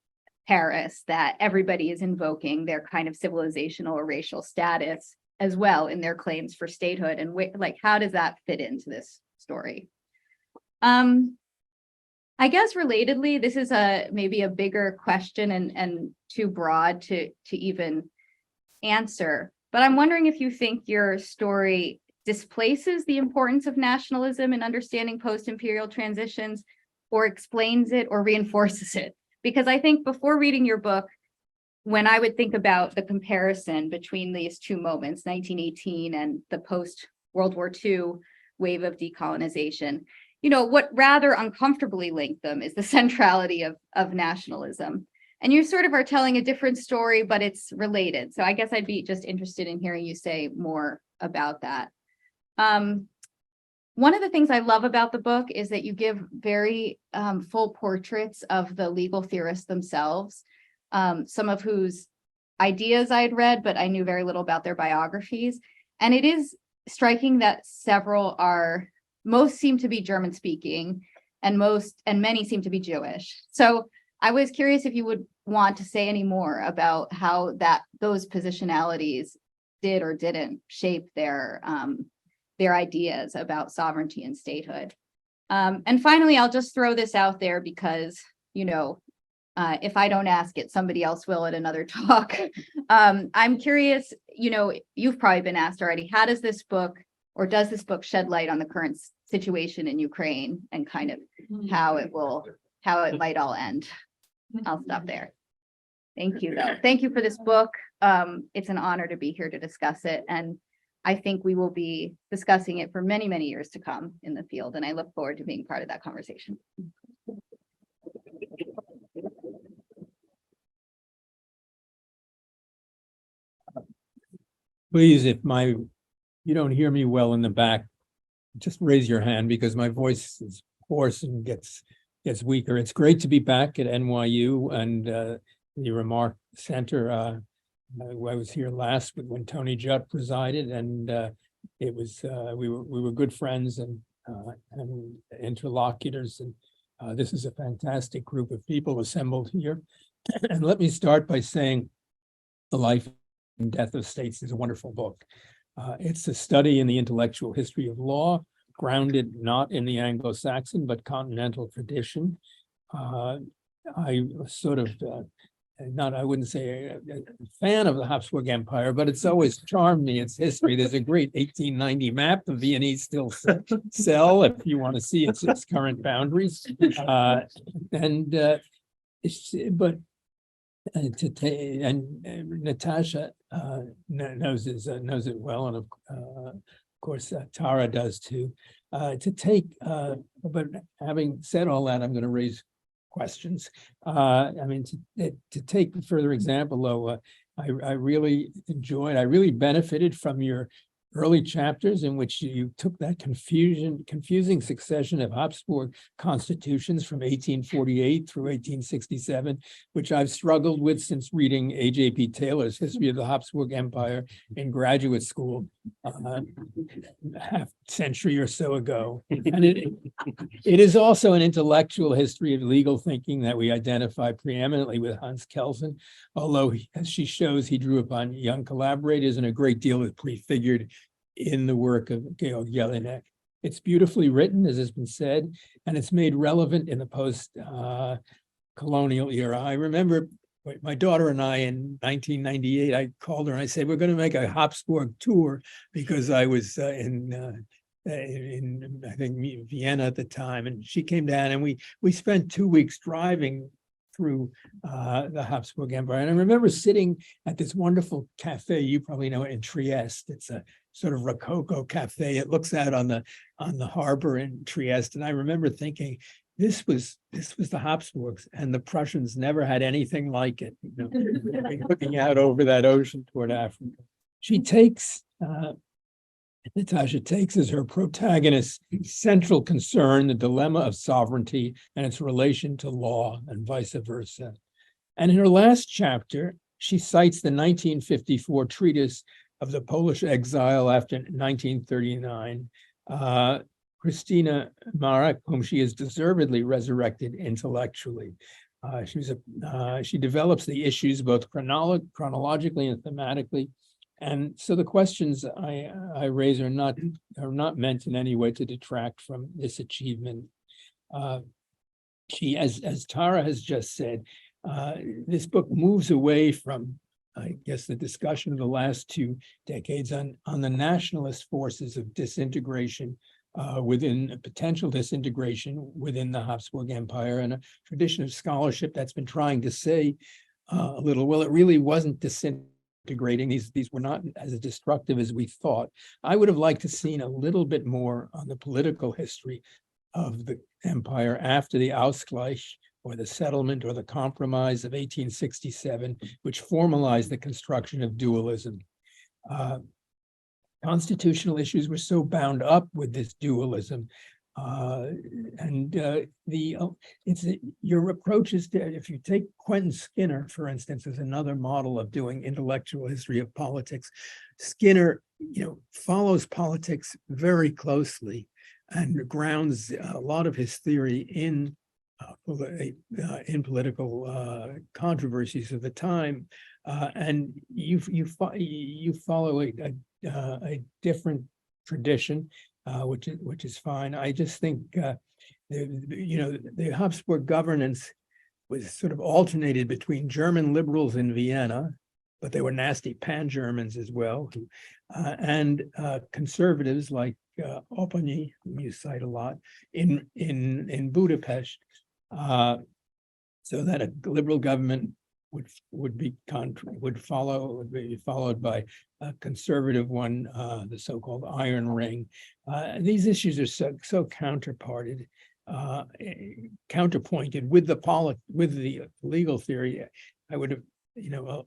Paris, that everybody is invoking their kind of civilizational or racial status as well in their claims for statehood. And like, how does that fit into this story? I guess relatedly, this is maybe a bigger question and too broad to even answer, but I'm wondering if you think your story displaces the importance of nationalism in understanding post-imperial transitions, or explains it or reinforces it. Because I think before reading your book, when I would think about the comparison between these two moments, 1918 and the post-World War II wave of decolonization, what rather uncomfortably linked them is the centrality of nationalism. And you sort of are telling a different story, but it's related. So I guess I'd be just interested in hearing you say more about that. One of the things I love about the book is that you give very full portraits of the legal theorists themselves, some of whose ideas I'd read, but I knew very little about their biographies. And it is striking that most seem to be German speaking, and many seem to be Jewish. So I was curious if you would want to say any more about how those positionalities did or didn't shape their ideas about sovereignty and statehood. And finally, I'll just throw this out there because, if I don't ask it, somebody else will at another talk. I'm curious, you've probably been asked already, how does this book shed light on the current situation in Ukraine and kind of how it might all end? I'll stop there. Thank you, though. Thank you for this book. It's an honor to be here to discuss it. And I think we will be discussing it for many, many years to come in the field. And I look forward to being part of that conversation. Please, if you don't hear me well in the back, just raise your hand because my voice is hoarse and gets weaker. It's great to be back at NYU and the Remarque Center. I was here last when Tony Judd presided, and it was we were good friends and interlocutors, and this is a fantastic group of people assembled here. And let me start by saying, The Life and Death of States is a wonderful book. It's a study in the intellectual history of law, grounded not in the Anglo-Saxon but continental tradition. I sort of I wouldn't say a fan of the Habsburg Empire, but it's always charmed me, its history. There's a great 1890 map the Viennese still sell if you want to see its current boundaries. Natasha knows it well, and of course Tara does too. But having said all that, I'm going to raise questions. To take a further example, though, I really benefited from your early chapters in which you took that confusing succession of Habsburg constitutions from 1848 through 1867, which I've struggled with since reading A.J.P. Taylor's History of the Habsburg Empire in graduate school half century or so ago. And it is also an intellectual history of legal thinking that we identify preeminently with Hans Kelsen, although, as she shows, he drew upon young collaborators, and a great deal is prefigured in the work of Georg Jelinek. It's beautifully written, as has been said, and it's made relevant in the post-colonial era. I remember my daughter and I in 1998, I called her and I said, we're going to make a Habsburg tour, because I was in I think Vienna at the time, and she came down, and we spent 2 weeks driving through the Habsburg Empire. And I remember sitting at this wonderful cafe, you probably know it, in Trieste. It's a sort of Rococo cafe. It looks out on the harbor in Trieste. And I remember thinking, this was the Habsburgs, and the Prussians never had anything like it. Looking out over that ocean toward Africa. Natasha takes as her protagonist central concern the dilemma of sovereignty and its relation to law and vice versa. And in her last chapter, she cites the 1954 treatise of the Polish exile after 1939, Christina Marek, whom she has deservedly resurrected intellectually. She develops the issues both chronologically and thematically. And so the questions I raise are not meant in any way to detract from this achievement. She, as Tara has just said, this book moves away from, I guess, the discussion of the last 2 decades on the nationalist forces of disintegration within potential disintegration within the Habsburg Empire, and a tradition of scholarship that's been trying to say a little, well, it really wasn't disintegrating. These were not as destructive as we thought. I would have liked to seen a little bit more on the political history of the empire after the Ausgleich, or the settlement, or the compromise of 1867, which formalized the construction of dualism. Constitutional issues were so bound up with this dualism. Your approach is to, if you take Quentin Skinner, for instance, as another model of doing intellectual history of politics, Skinner, follows politics very closely and grounds a lot of his theory in political controversies of the time, and you follow a different tradition. Which is fine. I just think the Habsburg governance was sort of alternated between German liberals in Vienna, but they were nasty pan-Germans as well, and conservatives like Oppany, whom you cite a lot, in Budapest, so that a liberal government would be followed by a conservative one, the so-called Iron Ring. These issues are so counterpointed with the legal theory. I would have,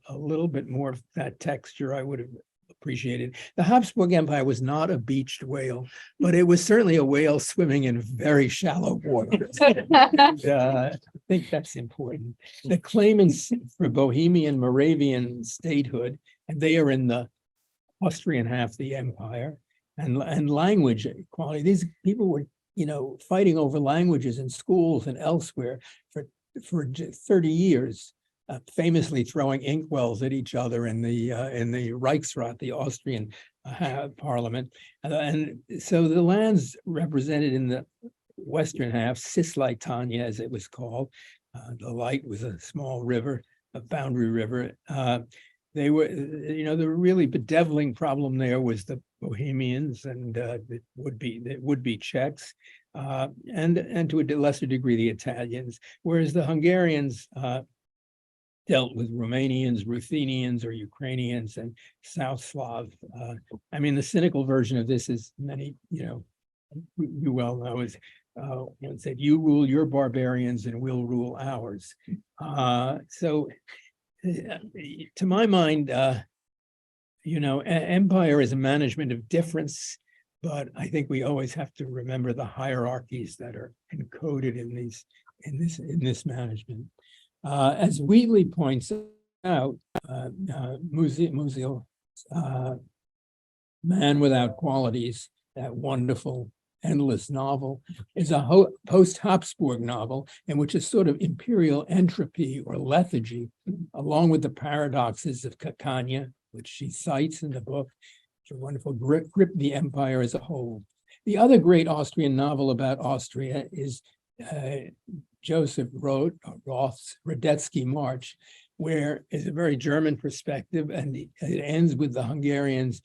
a little bit more of that texture I would have appreciated. The Habsburg Empire was not a beached whale, but it was certainly a whale swimming in very shallow waters. I think that's important. The claimants for Bohemian Moravian statehood, and they are in the Austrian half of the empire, and language equality. These people were, fighting over languages in schools and elsewhere for 30 years. Famously throwing inkwells at each other in the Reichsrat, the Austrian parliament, and so the lands represented in the western half, Cisleitania, as it was called, the Light was a small river, a boundary river. They were, the really bedeviling problem there was the Bohemians and the would-be Czechs, and to a lesser degree the Italians, whereas the Hungarians dealt with Romanians, Ruthenians, or Ukrainians, and South Slav. The cynical version of this is many, you well know, is one said, "You rule your barbarians, and we'll rule ours." So, to my mind, empire is a management of difference, but I think we always have to remember the hierarchies that are encoded in this management. As Wheatley points out, Musil, Man Without Qualities, that wonderful, endless novel, is a post-Habsburg novel in which a sort of imperial entropy or lethargy, along with the paradoxes of Campania, which she cites in the book, which are wonderful, grip the empire as a whole. The other great Austrian novel about Austria is Joseph Roth's Radetzky March, where is a very German perspective, and it ends with the Hungarians.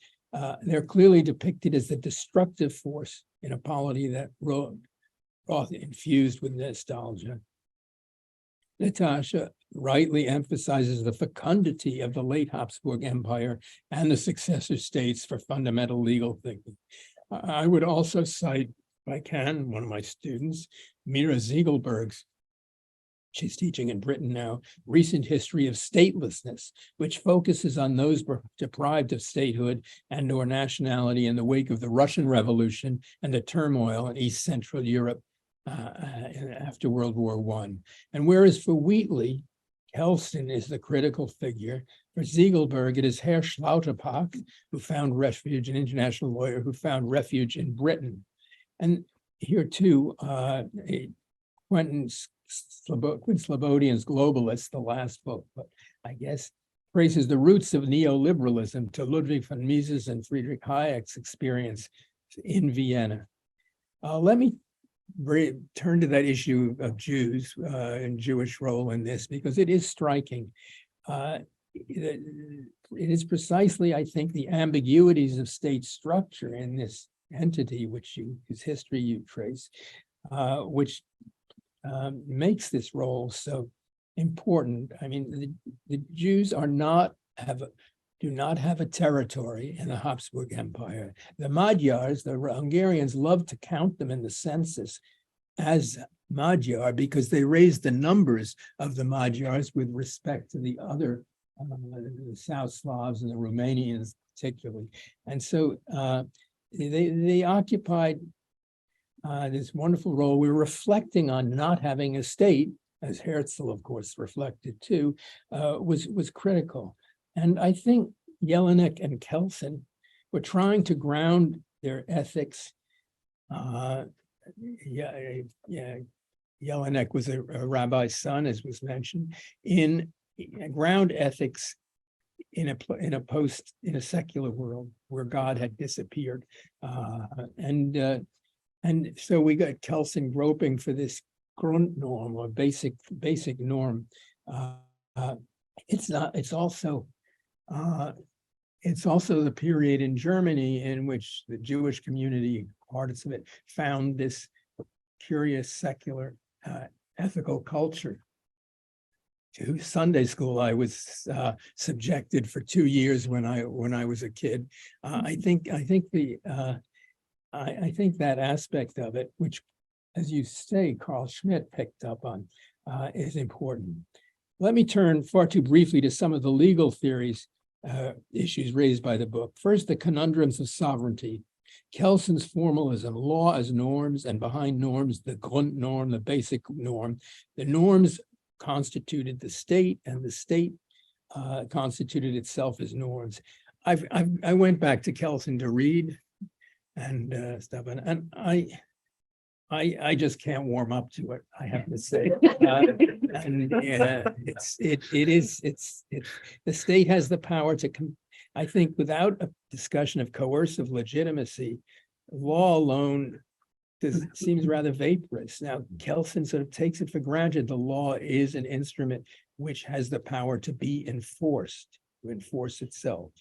They're clearly depicted as the destructive force in a polity that Roth infused with nostalgia. Natasha rightly emphasizes the fecundity of the late Habsburg Empire and the successor states for fundamental legal thinking. I would also cite, if I can, one of my students, Mira Ziegelberg's, she's teaching in Britain now, Recent History of Statelessness, which focuses on those deprived of statehood and or nationality in the wake of the Russian Revolution and the turmoil in East Central Europe after World War I. And whereas for Wheatley, Kelsen is the critical figure, for Ziegelberg, it is Herr Schlauterpacht, who found refuge, an international lawyer who found refuge in Britain. And here too, Quentin Slobodian's Globalist, the last book, but I guess traces the roots of neoliberalism to Ludwig von Mises and Friedrich Hayek's experience in Vienna. Let me turn to that issue of Jews and Jewish role in this, because it is striking. It is precisely, I think, the ambiguities of state structure in this entity, whose history you trace, which makes this role so important. I mean, the Jews do not have a territory in the Habsburg Empire. The Magyars, the Hungarians, love to count them in the census as Magyar because they raised the numbers of the Magyars with respect to the other the South Slavs and the Romanians particularly. And so they occupied this wonderful role. We're reflecting on not having a state, as Herzl, of course, reflected too, was critical. And I think Jelinek and Kelsen were trying to ground their ethics. Jelinek was a rabbi's son, as was mentioned, in ground ethics in a secular world where God had disappeared, and so we got Kelsen groping for this Grundnorm or basic norm. It's also the period in Germany in which the Jewish community, parts of it, found this curious secular ethical culture. To Sunday school, I was subjected for 2 years when I was a kid. I think that aspect of it, which, as you say, Carl Schmitt picked up on, is important. Let me turn far too briefly to some of the legal theories, issues raised by the book. First, the conundrums of sovereignty. Kelsen's formalism, law as norms, and behind norms, the Grundnorm, the basic norm. The norms constituted the state, and the state constituted itself as norms. I went back to Kelsen to read and stuff, and I just can't warm up to it, I have to say. And the state has the power to, I think, without a discussion of coercive legitimacy, law alone seems rather vaporous. Now, Kelsen sort of takes it for granted the law is an instrument which has the power to be enforced, to enforce itself.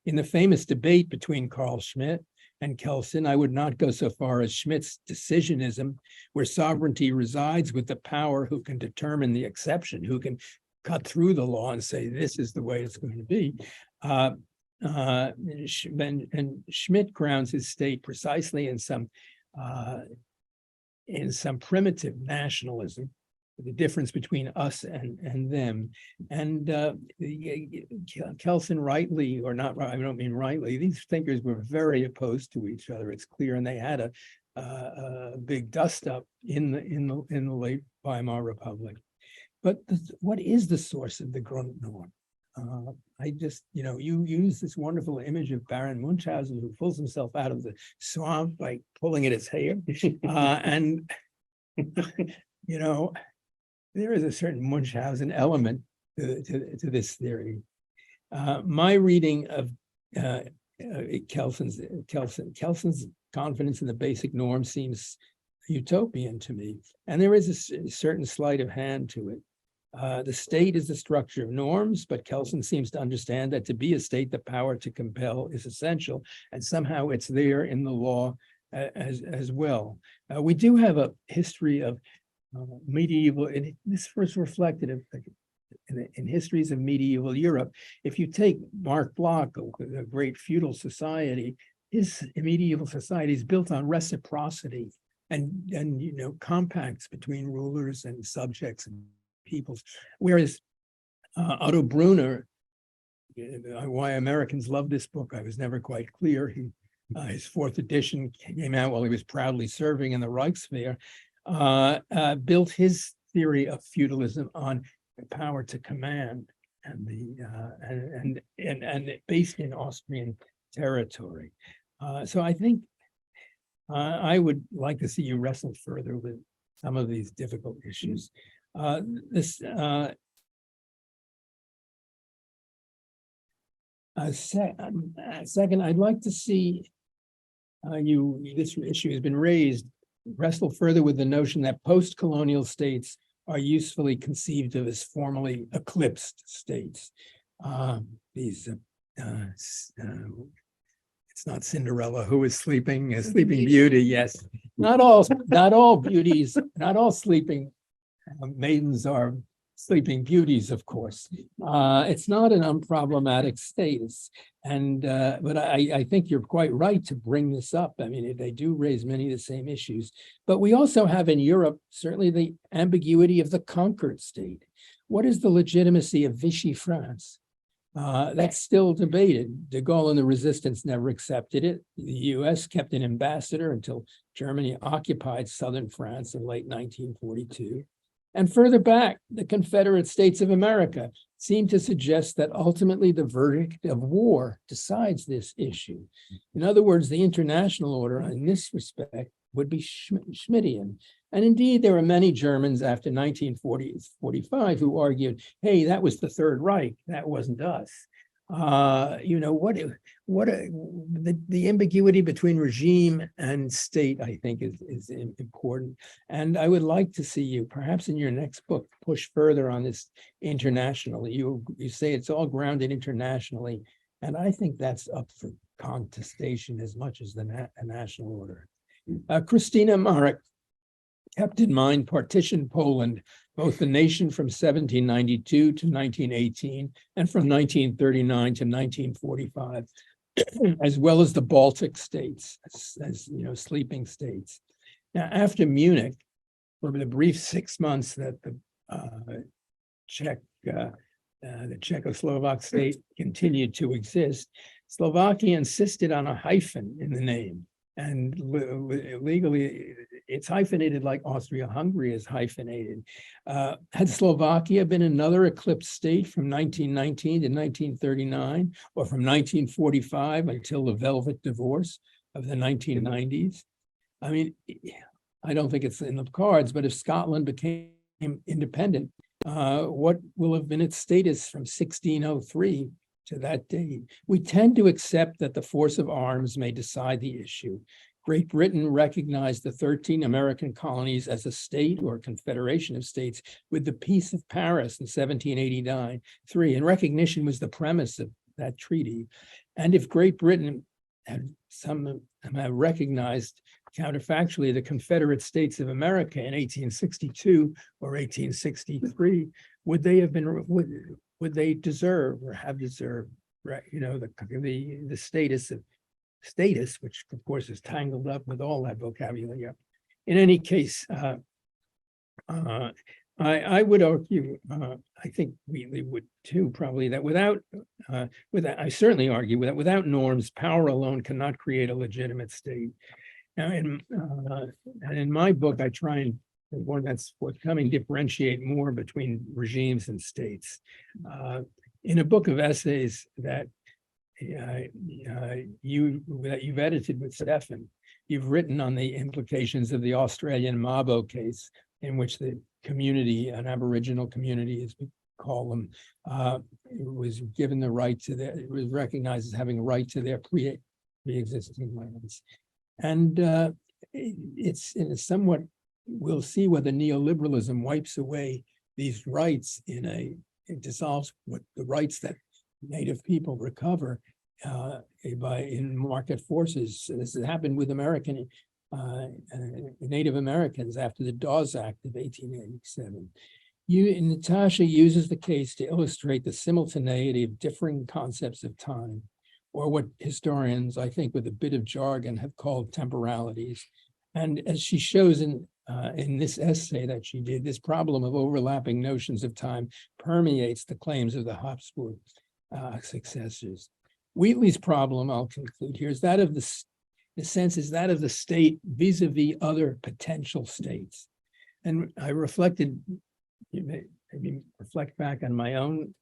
In the famous debate between Carl Schmitt and Kelsen, I would not go so far as Schmitt's decisionism, where sovereignty resides with the power who can determine the exception, who can cut through the law and say, this is the way it's going to be. And Schmitt grounds his state precisely in some primitive nationalism, the difference between us and them. And Kelsen rightly, or not, I don't mean rightly, these thinkers were very opposed to each other, it's clear, and they had a big dust up in the late Weimar Republic. But what is the source of the Grundnorm? I just, you use this wonderful image of Baron Munchausen, who pulls himself out of the swamp by pulling at his hair. And, there is a certain Munchausen element to this theory. My reading of Kelsen's confidence in the basic norm seems utopian to me. And there is a certain sleight of hand to it. The state is the structure of norms, but Kelsen seems to understand that to be a state, the power to compel is essential, and somehow it's there in the law as well. We do have a history of medieval, and this first reflected in histories of medieval Europe. If you take Marc Bloch, a great feudal society, his medieval society is built on reciprocity and compacts between rulers and subjects and peoples. Whereas Otto Brunner, why Americans love this book, I was never quite clear. His fourth edition came out while he was proudly serving in the Reichswehr, built his theory of feudalism on the power to command and based in Austrian territory. So I think I would like to see you wrestle further with some of these difficult issues. Second, I'd like to see this issue has been raised, wrestle further with the notion that post-colonial states are usefully conceived of as formally eclipsed states. It's not Cinderella who is sleeping, a sleeping beauty. Yes, not all beauties, not all sleeping maidens are sleeping beauties, of course. It's not an unproblematic status. And but I think you're quite right to bring this up. I mean, they do raise many of the same issues. But we also have in Europe, certainly the ambiguity of the conquered state. What is the legitimacy of Vichy France? That's still debated. De Gaulle and the resistance never accepted it. The US kept an ambassador until Germany occupied southern France in late 1942. And further back, the Confederate States of America seem to suggest that ultimately the verdict of war decides this issue. In other words, the international order in this respect would be Schmittian. And indeed, there were many Germans after 1945 who argued, hey, that was the Third Reich, that wasn't us. The ambiguity between regime and state, I think, is important. And I would like to see you, perhaps in your next book, push further on this internationally. You say it's all grounded internationally, and I think that's up for contestation as much as the national order. Christina Marek kept in mind partitioned Poland, both the nation from 1792 to 1918 and from 1939 to 1945, as well as the Baltic states, as sleeping states. Now, after Munich, for the brief 6 months that the Czechoslovak state continued to exist, Slovakia insisted on a hyphen in the name. And legally, it's hyphenated like Austria-Hungary is hyphenated. Had Slovakia been another eclipsed state from 1919 to 1939, or from 1945 until the Velvet Divorce of the 1990s? I mean, I don't think it's in the cards, but if Scotland became independent, what will have been its status from 1603 to that date? We tend to accept that the force of arms may decide the issue. Great Britain recognized the 13 American colonies as a state or confederation of states with the Peace of Paris in 1789-3, and recognition was the premise of that treaty. And if Great Britain had recognized counterfactually the Confederate States of America in 1862 or 1863, would they have been, would they deserve or have deserved, right, the status, which of course is tangled up with all that vocabulary. In any case, I would argue, I think Wheatley would too, probably, that I certainly argue that without norms, power alone cannot create a legitimate state. Now, in my book, I try and, one that's forthcoming, differentiate more between regimes and states. In a book of essays that you've edited with Stefan, you've written on the implications of the Australian Mabo case, in which the community, an Aboriginal community, as we call them, was given the right to it was recognized as having a right to their pre-existing lands. And it's somewhat, we'll see whether neoliberalism wipes away these rights it dissolves what the rights that Native people recover in market forces. So this has happened with American Native Americans after the Dawes Act of 1887. Natasha uses the case to illustrate the simultaneity of differing concepts of time, or what historians, I think, with a bit of jargon, have called temporalities. And as she shows in this essay that she did, this problem of overlapping notions of time permeates the claims of the Habsburg successors. Wheatley's problem, I'll conclude here, is that of the sense is that of the state vis-a-vis other potential states. And I reflected, maybe reflect back on my own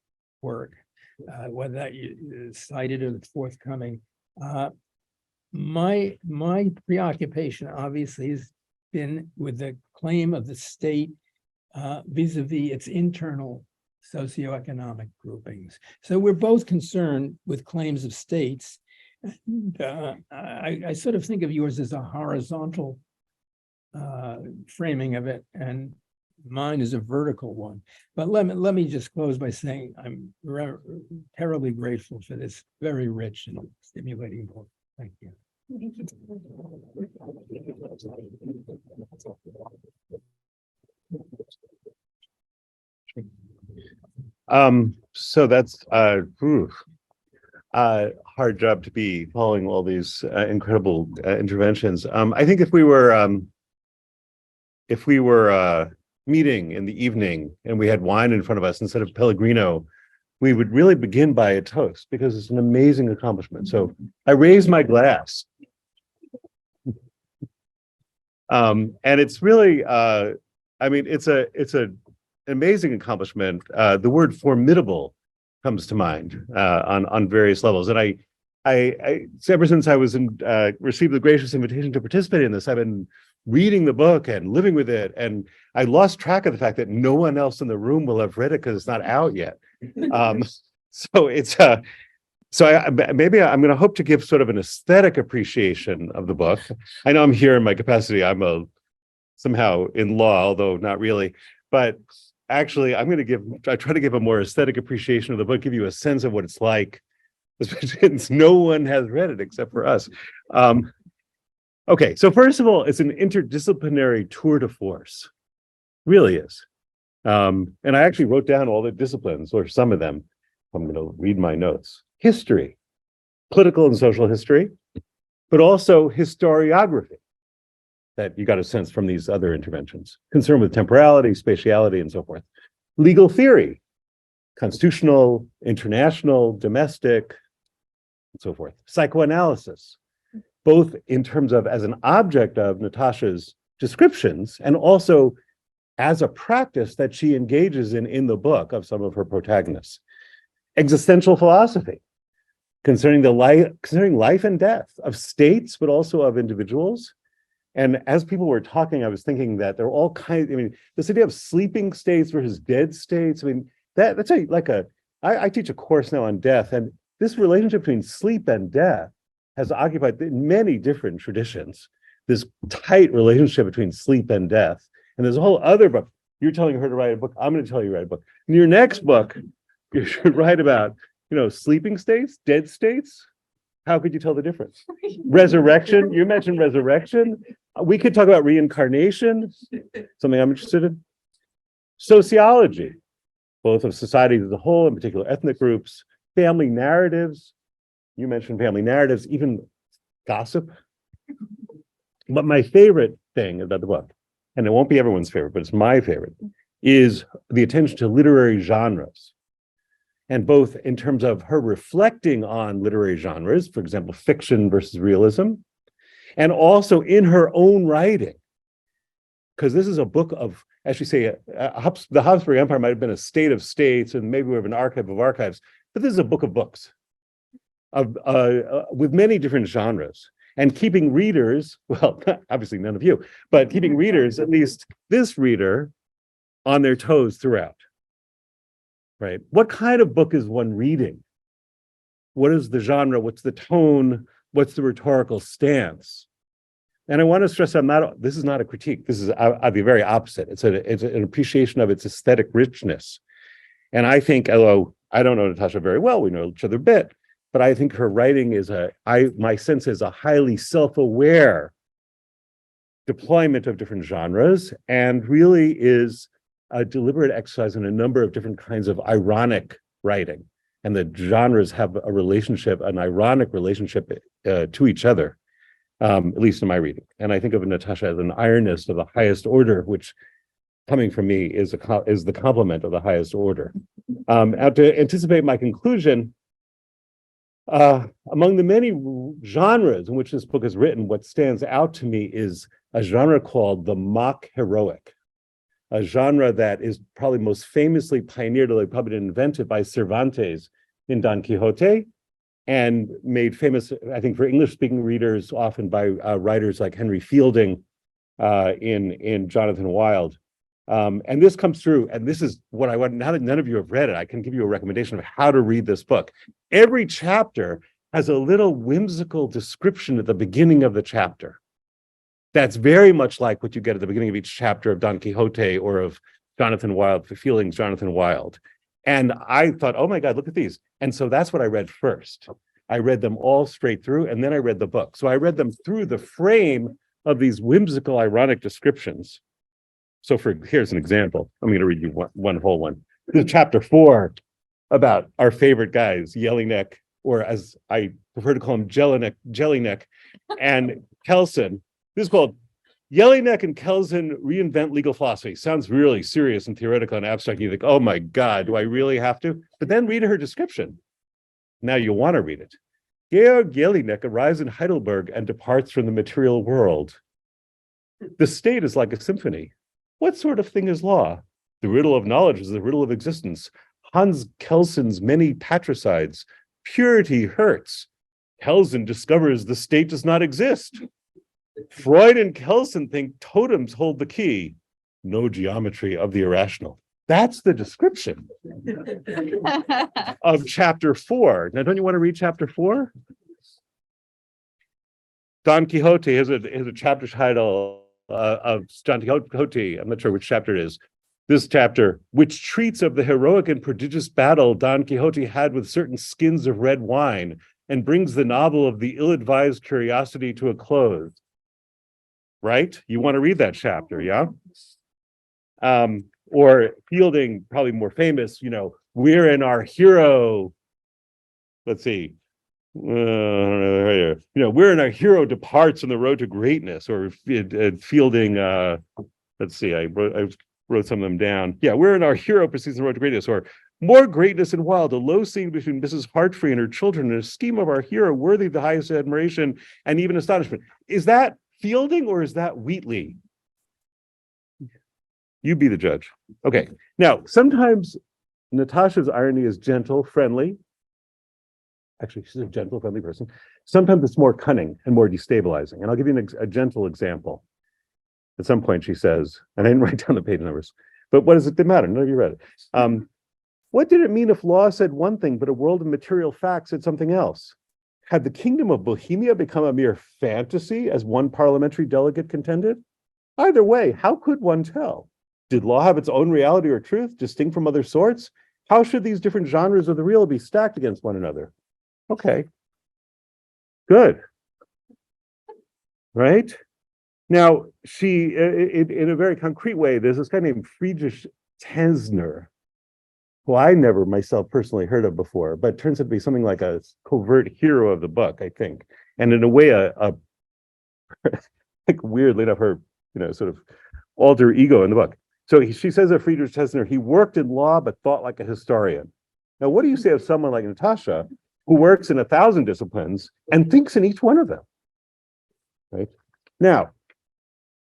work, whether that you cited or forthcoming. My preoccupation obviously has been with the claim of the state vis-a-vis its internal socioeconomic groupings. So we're both concerned with claims of states. And, I sort of think of yours as a horizontal framing of it, and mine is a vertical one. But let me just close by saying I'm terribly grateful for this very rich and stimulating book. Thank you. So that's hard job to be following all these incredible interventions. I think if we were meeting in the evening and we had wine in front of us instead of Pellegrino, we would really begin by a toast because it's an amazing accomplishment. So I raise my glass. And it's really, I mean, it's an amazing accomplishment. The word formidable comes to mind on various levels. And I ever since I was received the gracious invitation to participate in this, I've been reading the book and living with it. And I lost track of the fact that no one else in the room will have read it because it's not out yet. So it's maybe I'm going to hope to give sort of an aesthetic appreciation of the book. I know I'm here in my capacity. I'm somehow in law, although not really. But actually, I try to give a more aesthetic appreciation of the book, give you a sense of what it's like, especially since no one has read it except for us. Okay, so first of all, it's an interdisciplinary tour de force. Really is. And I actually wrote down all the disciplines, or some of them. I'm going to read my notes. History, political and social history, but also historiography that you got a sense from these other interventions. Concern with temporality, spatiality, and so forth. Legal theory, constitutional, international, domestic, and so forth. Psychoanalysis, both in terms of as an object of Natasha's descriptions and also as a practice that she engages in the book of some of her protagonists. Existential philosophy, concerning life and death of states, but also of individuals. And as people were talking, I was thinking that they're all kinds, I mean, this idea of sleeping states versus dead states, I mean, that's I teach a course now on death, and this relationship between sleep and death has occupied many different traditions, this tight relationship between sleep and death. And there's a whole other book. You're telling her to write a book, I'm going to tell you to write a book. In your next book, you should write about, sleeping states, dead states. How could you tell the difference? Resurrection, you mentioned resurrection. We could talk about reincarnation, something I'm interested in. Sociology, both of society as a whole, in particular ethnic groups. Family narratives, you mentioned family narratives, even gossip. But my favorite thing about the book, and it won't be everyone's favorite, but it's my favorite, is the attention to literary genres. And both in terms of her reflecting on literary genres, for example, fiction versus realism, and also in her own writing. Because this is a book of, as you say, the Habsburg Empire might have been a state of states, and maybe we have an archive of archives, but this is a book of books with many different genres. And keeping readers, well, obviously none of you, but keeping readers, at least this reader, on their toes throughout. Right? What kind of book is one reading? What is the genre? What's the tone? What's the rhetorical stance? And I want to stress this is not a critique. This is the very opposite. It's an appreciation of its aesthetic richness. And I think, although I don't know Natasha very well, we know each other a bit, but I think her writing is my sense is a highly self-aware deployment of different genres, and really is a deliberate exercise in a number of different kinds of ironic writing. And the genres have a relationship, an ironic relationship to each other, at least in my reading. And I think of Natasha as an ironist of the highest order, which coming from me is the complement of the highest order. Now to anticipate my conclusion, among the many genres in which this book is written, what stands out to me is a genre called the mock heroic, a genre that is probably most famously pioneered, although probably invented by Cervantes in Don Quixote, and made famous, I think, for English-speaking readers, often by writers like Henry Fielding in Jonathan Wild. And this comes through, and this is what I want. Now that none of you have read it, I can give you a recommendation of how to read this book. Every chapter has a little whimsical description at the beginning of the chapter. That's very much like what you get at the beginning of each chapter of Don Quixote or of Jonathan Wild, Fielding's Jonathan Wild. And I thought, oh my God, look at these. And so that's what I read first. I read them all straight through, and then I read the book. So I read them through the frame of these whimsical, ironic descriptions. So here's an example. I'm going to read you one whole one. This is chapter 4 about our favorite guys, Jellinek, or as I prefer to call him, Jellinek, and Kelson. This is called Jellinek and Kelson Reinvent Legal Philosophy. Sounds really serious and theoretical and abstract. You think, oh my God, do I really have to? But then read her description. Now you'll want to read it. Georg Jellinek arrives in Heidelberg and departs from the material world. The state is like a symphony. What sort of thing is law? The riddle of knowledge is the riddle of existence. Hans Kelson's many patricides. Purity hurts. Kelson discovers the state does not exist. Freud and Kelson think totems hold the key. No geometry of the irrational. That's the description of chapter 4. Now, don't you want to read chapter 4? Don Quixote has a chapter title of Don Quixote. I'm not sure which chapter it is. This chapter, which treats of the heroic and prodigious battle Don Quixote had with certain skins of red wine, and brings the novel of the ill-advised curiosity to a close. Right? You want to read that chapter, yeah? Or Fielding, probably more famous, we're in our hero. Let's see. We're in our hero departs on the road to greatness, or Fielding, let's see, I wrote some of them down. Yeah, we're in our hero proceeds on the road to greatness, or more greatness and wild, a low scene between Mrs. Heartfree and her children, and a scheme of our hero worthy of the highest admiration and even astonishment. Is that Fielding or is that Wheatley? You be the judge. Okay. Now, sometimes Natasha's irony is gentle, friendly. Actually, she's a gentle, friendly person. Sometimes it's more cunning and more destabilizing. And I'll give you a gentle example. At some point, she says, and I didn't write down the page numbers, but what does it matter? None of you read it. What did it mean if law said one thing, but a world of material facts said something else? Had the kingdom of Bohemia become a mere fantasy, as one parliamentary delegate contended? Either way, how could one tell? Did law have its own reality or truth, distinct from other sorts? How should these different genres of the real be stacked against one another? Okay, good. Right? Now, she, in a very concrete way, there's this guy named Friedrich Tesner, who I never myself personally heard of before, but turns out to be something like a covert hero of the book, I think. And in a way, like weirdly enough, her, sort of alter ego in the book. So she says of Friedrich Tesner, he worked in law, but thought like a historian. Now, what do you say of someone like Natasha, who works in 1,000 disciplines and thinks in each one of them? Right? Now,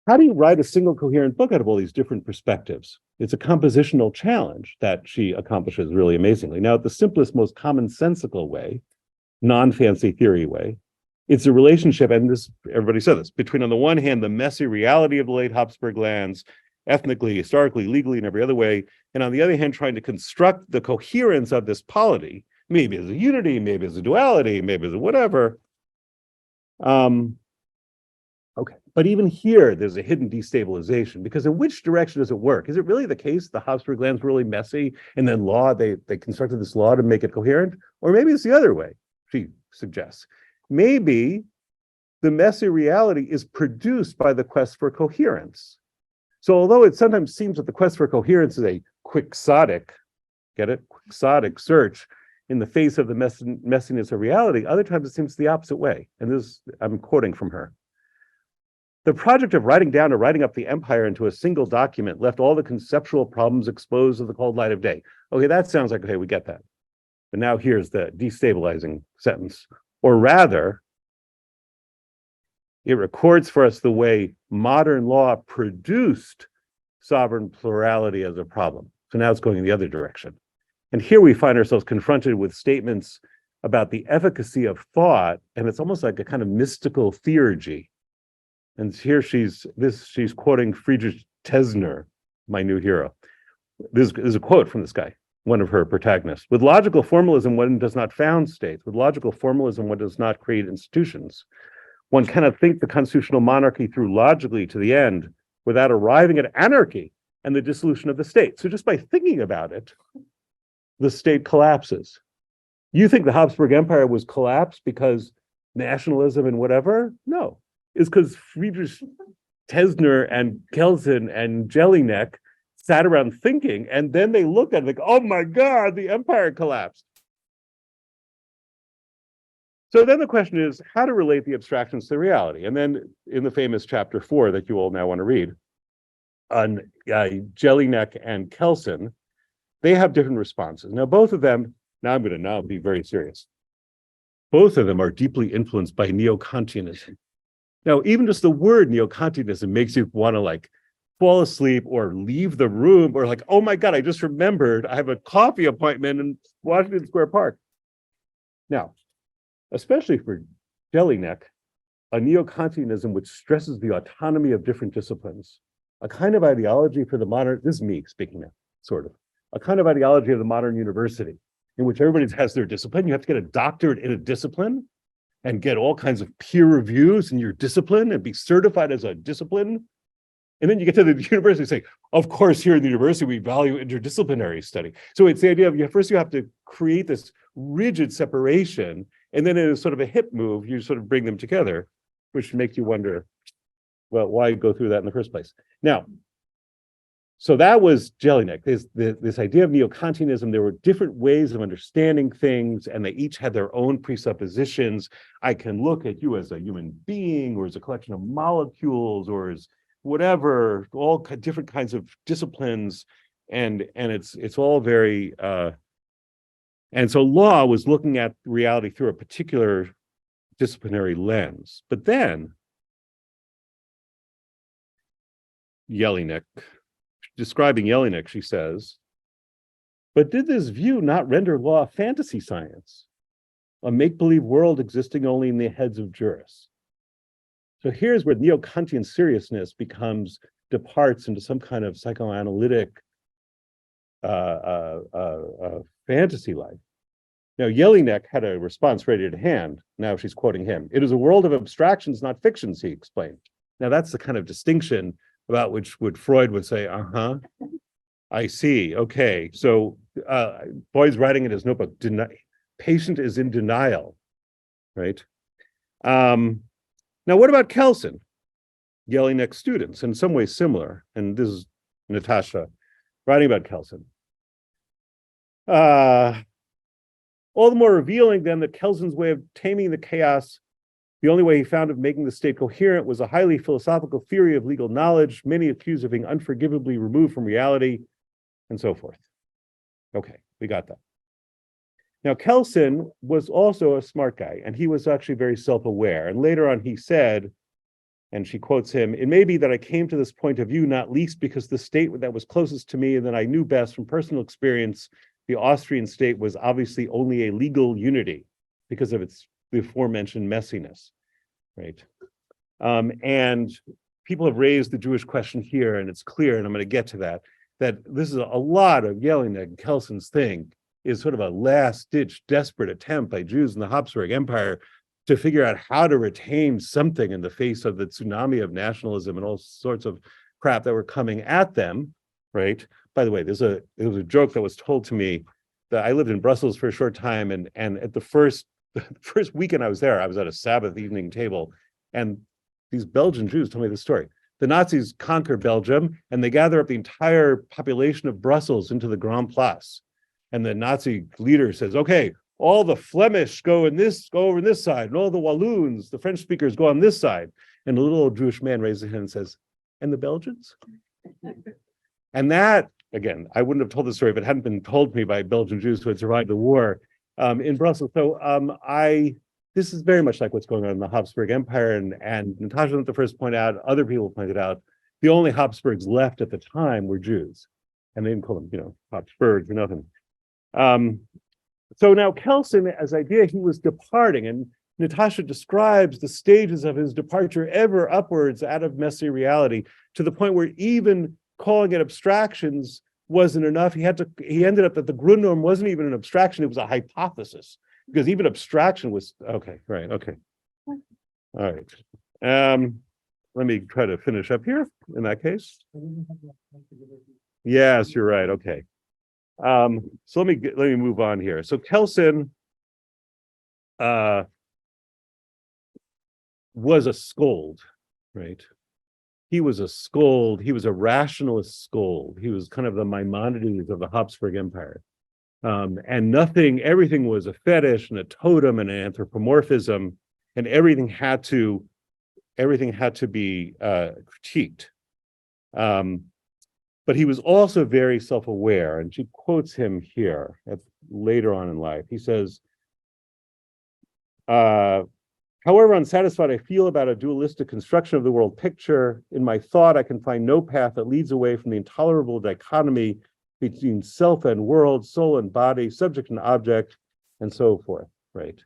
how do you write a single coherent book out of all these different perspectives? It's a compositional challenge that she accomplishes really amazingly. Now, the simplest, most commonsensical way, non-fancy theory way, it's a relationship, and this, everybody said this, between, on the one hand, the messy reality of the late Habsburg lands, ethnically, historically, legally, and every other way, and on the other hand, trying to construct the coherence of this polity, maybe as a unity, maybe as a duality, maybe as a whatever. Okay, but even here, there's a hidden destabilization, because in which direction does it work? Is it really the case the Habsburg lands were really messy, and then they constructed this law to make it coherent? Or maybe it's the other way, she suggests. Maybe the messy reality is produced by the quest for coherence. So although it sometimes seems that the quest for coherence is a quixotic, get it? Quixotic search in the face of the messiness of reality, other times it seems the opposite way. And this, I'm quoting from her. The project of writing down or writing up the empire into a single document left all the conceptual problems exposed to the cold light of day. Okay, that sounds like, okay, we get that. But now here's the destabilizing sentence. Or rather, it records for us the way modern law produced sovereign plurality as a problem. So now it's going in the other direction. And here we find ourselves confronted with statements about the efficacy of thought, and it's almost like a kind of mystical theurgy. And here she's quoting Friedrich Tesner, my new hero. This is a quote from this guy, one of her protagonists. With logical formalism, one does not found states. With logical formalism, one does not create institutions. One cannot think the constitutional monarchy through logically to the end without arriving at anarchy and the dissolution of the state. So just by thinking about it, the state collapses. You think the Habsburg Empire was collapsed because nationalism and whatever? No, it's because Friedrich Tesner and Kelsen and Jelinek sat around thinking, and then they looked at it like, oh my God, the empire collapsed. So then the question is how to relate the abstractions to reality. And then in the famous chapter 4 that you all now want to read on Jelinek and Kelsen, they have different responses. Now, both of them, now I'm going to be very serious. Both of them are deeply influenced by neo-Kantianism. Now, even just the word neo-Kantianism makes you want to like fall asleep or leave the room or like, oh my God, I just remembered I have a coffee appointment in Washington Square Park. Now, especially for Jelinek, a neo-Kantianism which stresses the autonomy of different disciplines, a kind of ideology for the modern, this is me speaking now, sort of, a kind of ideology of the modern university in which everybody has their discipline. You have to get a doctorate in a discipline and get all kinds of peer reviews in your discipline and be certified as a discipline. And then you get to the university and say, of course, here in the university, we value interdisciplinary study. So it's the idea of first you have to create this rigid separation, and then in a sort of a hip move, you sort of bring them together, which makes you wonder, well, why go through that in the first place? Now, so that was Jelinek, this idea of neo-Kantianism. There were different ways of understanding things, and they each had their own presuppositions. I can look at you as a human being, or as a collection of molecules, or as whatever, all different kinds of disciplines, and it's all very and so law was looking at reality through a particular disciplinary lens. But then Jelinek, describing Jelinek, she says, but did this view not render law fantasy science, a make-believe world existing only in the heads of jurists? So here's where neo-Kantian seriousness departs into some kind of psychoanalytic fantasy life. Now, Jelinek had a response ready at hand. Now she's quoting him. It is a world of abstractions, not fictions, he explained. Now that's the kind of distinction about which Freud would say, I see, okay. So Boyd's writing in his notebook, patient is in denial, right? Now, what about Kelsen? Jelinek's students, in some ways similar. And this is Natasha writing about Kelsen. All the more revealing then that Kelsen's way of taming the chaos, the only way he found of making the state coherent, was a highly philosophical theory of legal knowledge, many accused of being unforgivably removed from reality, and so forth. Okay, we got that. Now, Kelsen was also a smart guy, and he was actually very self-aware. And later on, he said, and she quotes him, "It may be that I came to this point of view not least because the state that was closest to me and that I knew best from personal experience, the Austrian state, was obviously only a legal unity because of the aforementioned messiness," right? And people have raised the Jewish question here, and it's clear, and I'm going to get to that this is a lot of Jelinek and Kelsen's thing is sort of a last-ditch desperate attempt by Jews in the Habsburg Empire to figure out how to retain something in the face of the tsunami of nationalism and all sorts of crap that were coming at them, right? By the way, there was a joke that was told to me that I lived in Brussels for a short time, and at the first weekend I was there, I was at a Sabbath evening table, And these Belgian Jews told me this story. The Nazis conquer Belgium and they gather up the entire population of Brussels into the Grand Place. And the Nazi leader says, okay, all the Flemish go over in this side, and all the Walloons, the French speakers, go on this side. And a little old Jewish man raises his hand and says, and the Belgians? And that, again, I wouldn't have told the story if it hadn't been told to me by Belgian Jews who had survived the war in Brussels. So this is very much like what's going on in the Habsburg Empire, and Natasha was the first to point out, other people pointed out, the only Habsburgs left at the time were Jews. And they didn't call them, Habsburgs or nothing. So now Kelsen, as idea, he was departing, and Natasha describes the stages of his departure ever upwards out of messy reality, to the point where even calling it abstractions wasn't enough. He ended up that the Grundnorm wasn't even an abstraction, it was a hypothesis, because even abstraction was, okay, right, okay. All right. Let me try to finish up here in that case. Yes, you're right, okay. So let me move on here. So Kelsen was a scold, right? He was a scold. He was a rationalist scold. He was kind of the Maimonides of the Habsburg Empire. And everything was a fetish and a totem and an anthropomorphism, and everything had to be critiqued. But he was also very self-aware, and she quotes him here later on in life. He says, however unsatisfied I feel about a dualistic construction of the world picture, in my thought I can find no path that leads away from the intolerable dichotomy between self and world, soul and body, subject and object, and so forth, right?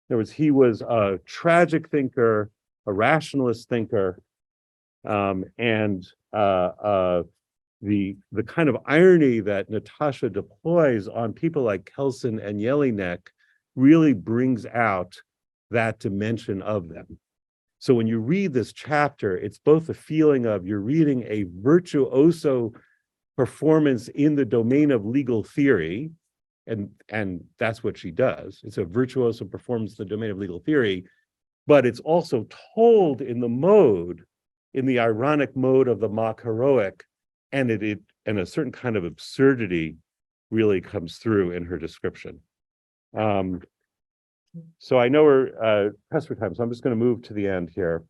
In other words, he was a tragic thinker, a rationalist thinker, and the kind of irony that Natasha deploys on people like Kelsen and Jelinek really brings out that dimension of them. So when you read this chapter, it's both the feeling of you're reading a virtuoso performance in the domain of legal theory, and that's what she does. It's a virtuoso performance in the domain of legal theory, but it's also told in the ironic mode of the mock heroic, and a certain kind of absurdity really comes through in her description. So I know we're pressed for time, so I'm just going to move to the end here.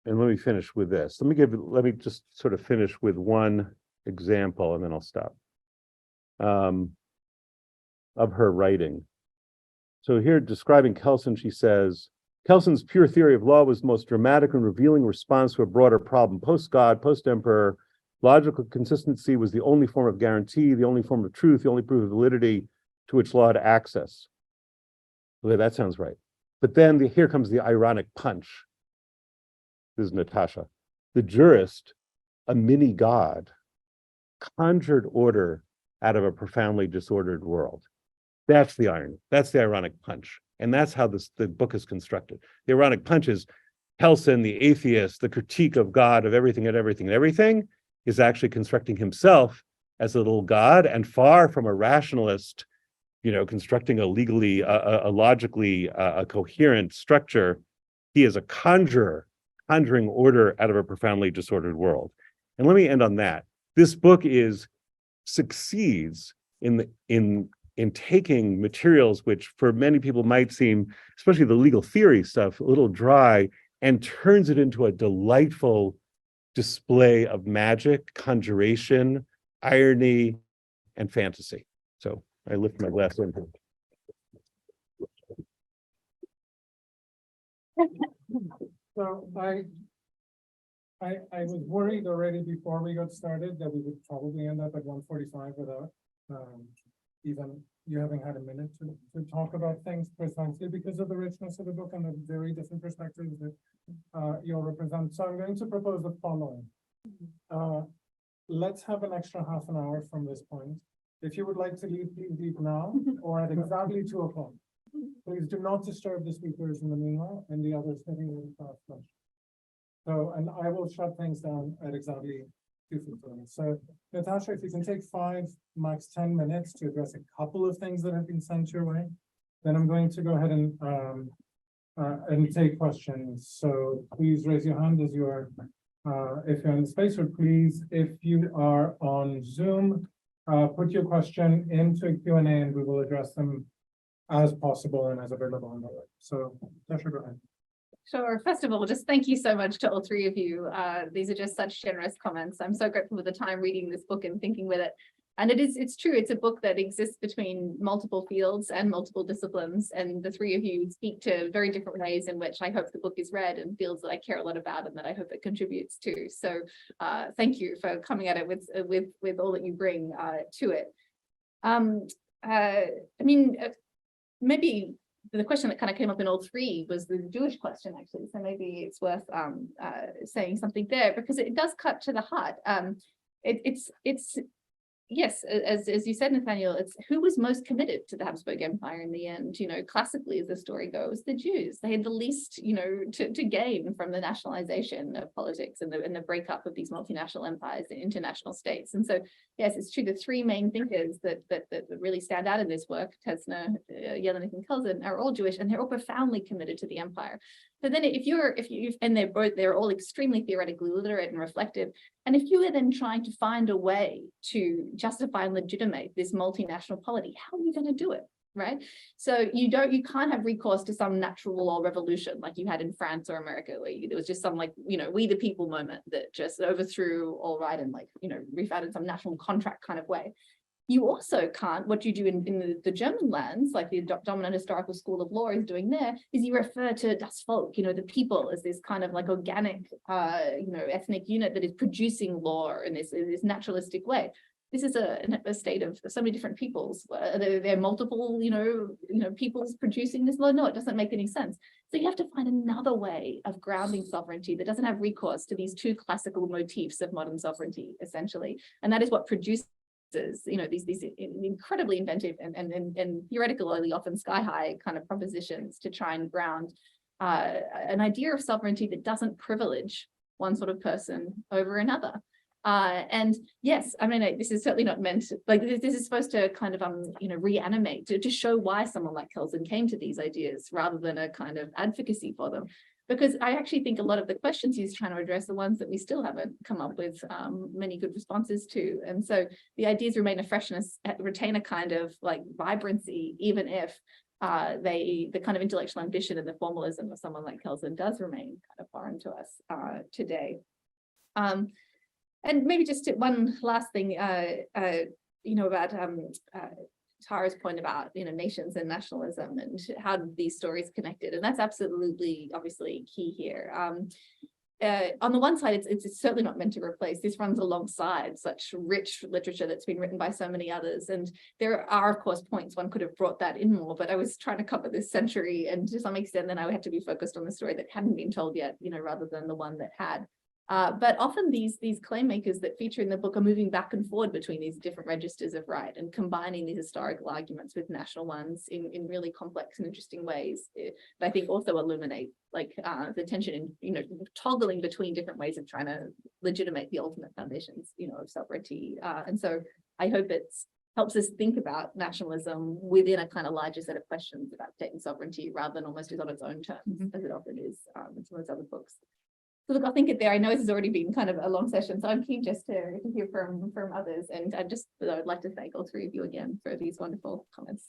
And let me finish with this. Let me just sort of finish with one example, and then I'll stop. Of her writing. So here, describing Kelsen, she says, Kelsen's pure theory of law was the most dramatic and revealing response to a broader problem. Post-God, post-emperor, logical consistency was the only form of guarantee, the only form of truth, the only proof of validity to which law had access. Okay, that sounds right. But then here comes the ironic punch. This is Natasha. The jurist, a mini god, conjured order out of a profoundly disordered world. That's the irony. That's the ironic punch. And that's how the book is constructed. The ironic punch is Kelsen, the atheist, the critique of God, of everything and everything and everything, is actually constructing himself as a little god, and far from a rationalist, constructing a logically coherent structure. He is a conjurer, conjuring order out of a profoundly disordered world. And let me end on that. This book succeeds in taking materials which for many people might seem, especially the legal theory stuff, a little dry, and turns it into a delightful display of magic, conjuration, irony, and fantasy. So I lift my glass in. So I was worried already before we got started that we would probably end up at 1:45 without even you having had a minute to talk about things, precisely because of the richness of the book and the very different perspectives that you'll represent. So I'm going to propose the following. Let's have an extra half an hour from this point. If you would like to leave, please leave now or at exactly 2 o'clock. Please do not disturb the speakers in the meanwhile and the others sitting in the fast lunch. So, and I will shut things down at exactly So Natasha, if you can take 5, max 10 minutes to address a couple of things that have been sent your way, then I'm going to go ahead and take questions. So please raise your hand as you are, if you're in the space, or please, if you are on Zoom, put your question into a Q&A and we will address them as possible and as available on the web. So Natasha, go ahead. Sure. First of all, just thank you so much to all three of you. These are just such generous comments. I'm so grateful for the time reading this book and thinking with it. And it's true, it's a book that exists between multiple fields and multiple disciplines. And the three of you speak to very different ways in which I hope the book is read and fields that I care a lot about and that I hope it contributes to. So thank you for coming at it with all that you bring to it. Maybe the question that kind of came up in all three was the Jewish question, actually. So maybe it's worth saying something there because it does cut to the heart. It's yes, as you said, Nathaniel, it's who was most committed to the Habsburg Empire in the end. You know, classically, as the story goes, the Jews. They had the least, you know, to gain from the nationalization of politics and the breakup of these multinational empires and international states. And so, yes, it's true. The three main thinkers that really stand out in this work, Tesner, Jelinek, and Kelsen, are all Jewish, and they're all profoundly committed to the empire. But then and they're all extremely theoretically literate and reflective. And if you are then trying to find a way to justify and legitimate this multinational polity, how are you going to do it? Right. So you can't have recourse to some natural law revolution like you had in France or America, where there was just some we the people moment that just overthrew all right and refounded some national contract kind of way. You also can't, what you do in the German lands, like the dominant historical school of law is doing there, is you refer to das Volk, the people, as this kind of organic, ethnic unit that is producing law in this naturalistic way. This is a state of so many different peoples. There are multiple, peoples producing this law. No, it doesn't make any sense. So you have to find another way of grounding sovereignty that doesn't have recourse to these two classical motifs of modern sovereignty, essentially. And that is what produces these incredibly inventive and theoretically often sky-high kind of propositions to try and ground an idea of sovereignty that doesn't privilege one sort of person over another. And yes, I mean, this is certainly not meant, this is supposed to kind of, reanimate, to show why someone like Kelsen came to these ideas rather than a kind of advocacy for them. Because I actually think a lot of the questions he's trying to address are ones that we still haven't come up with many good responses to. And so the ideas remain a freshness, retain a kind of vibrancy, even if the kind of intellectual ambition and the formalism of someone like Kelsen does remain kind of foreign to us today. And maybe just one last thing, about Tara's point about nations and nationalism and how these stories connected, and that's absolutely obviously key here. On the one side, it's certainly not meant to replace. This runs alongside such rich literature that's been written by so many others, and there are of course points one could have brought that in more, but I was trying to cover this century, and to some extent then I had to be focused on the story that hadn't been told yet, rather than the one that had. But often these claim makers that feature in the book are moving back and forward between these different registers of right and combining these historical arguments with national ones in really complex and interesting ways that I think also illuminate the tension in toggling between different ways of trying to legitimate the ultimate foundations of sovereignty. And so I hope helps us think about nationalism within a kind of larger set of questions about state and sovereignty rather than almost on its own terms, as it often is in some of those other books. So look, I'll think it there. I know this has already been kind of a long session, so I'm keen just to hear from others. And I'd like to thank all three of you again for these wonderful comments.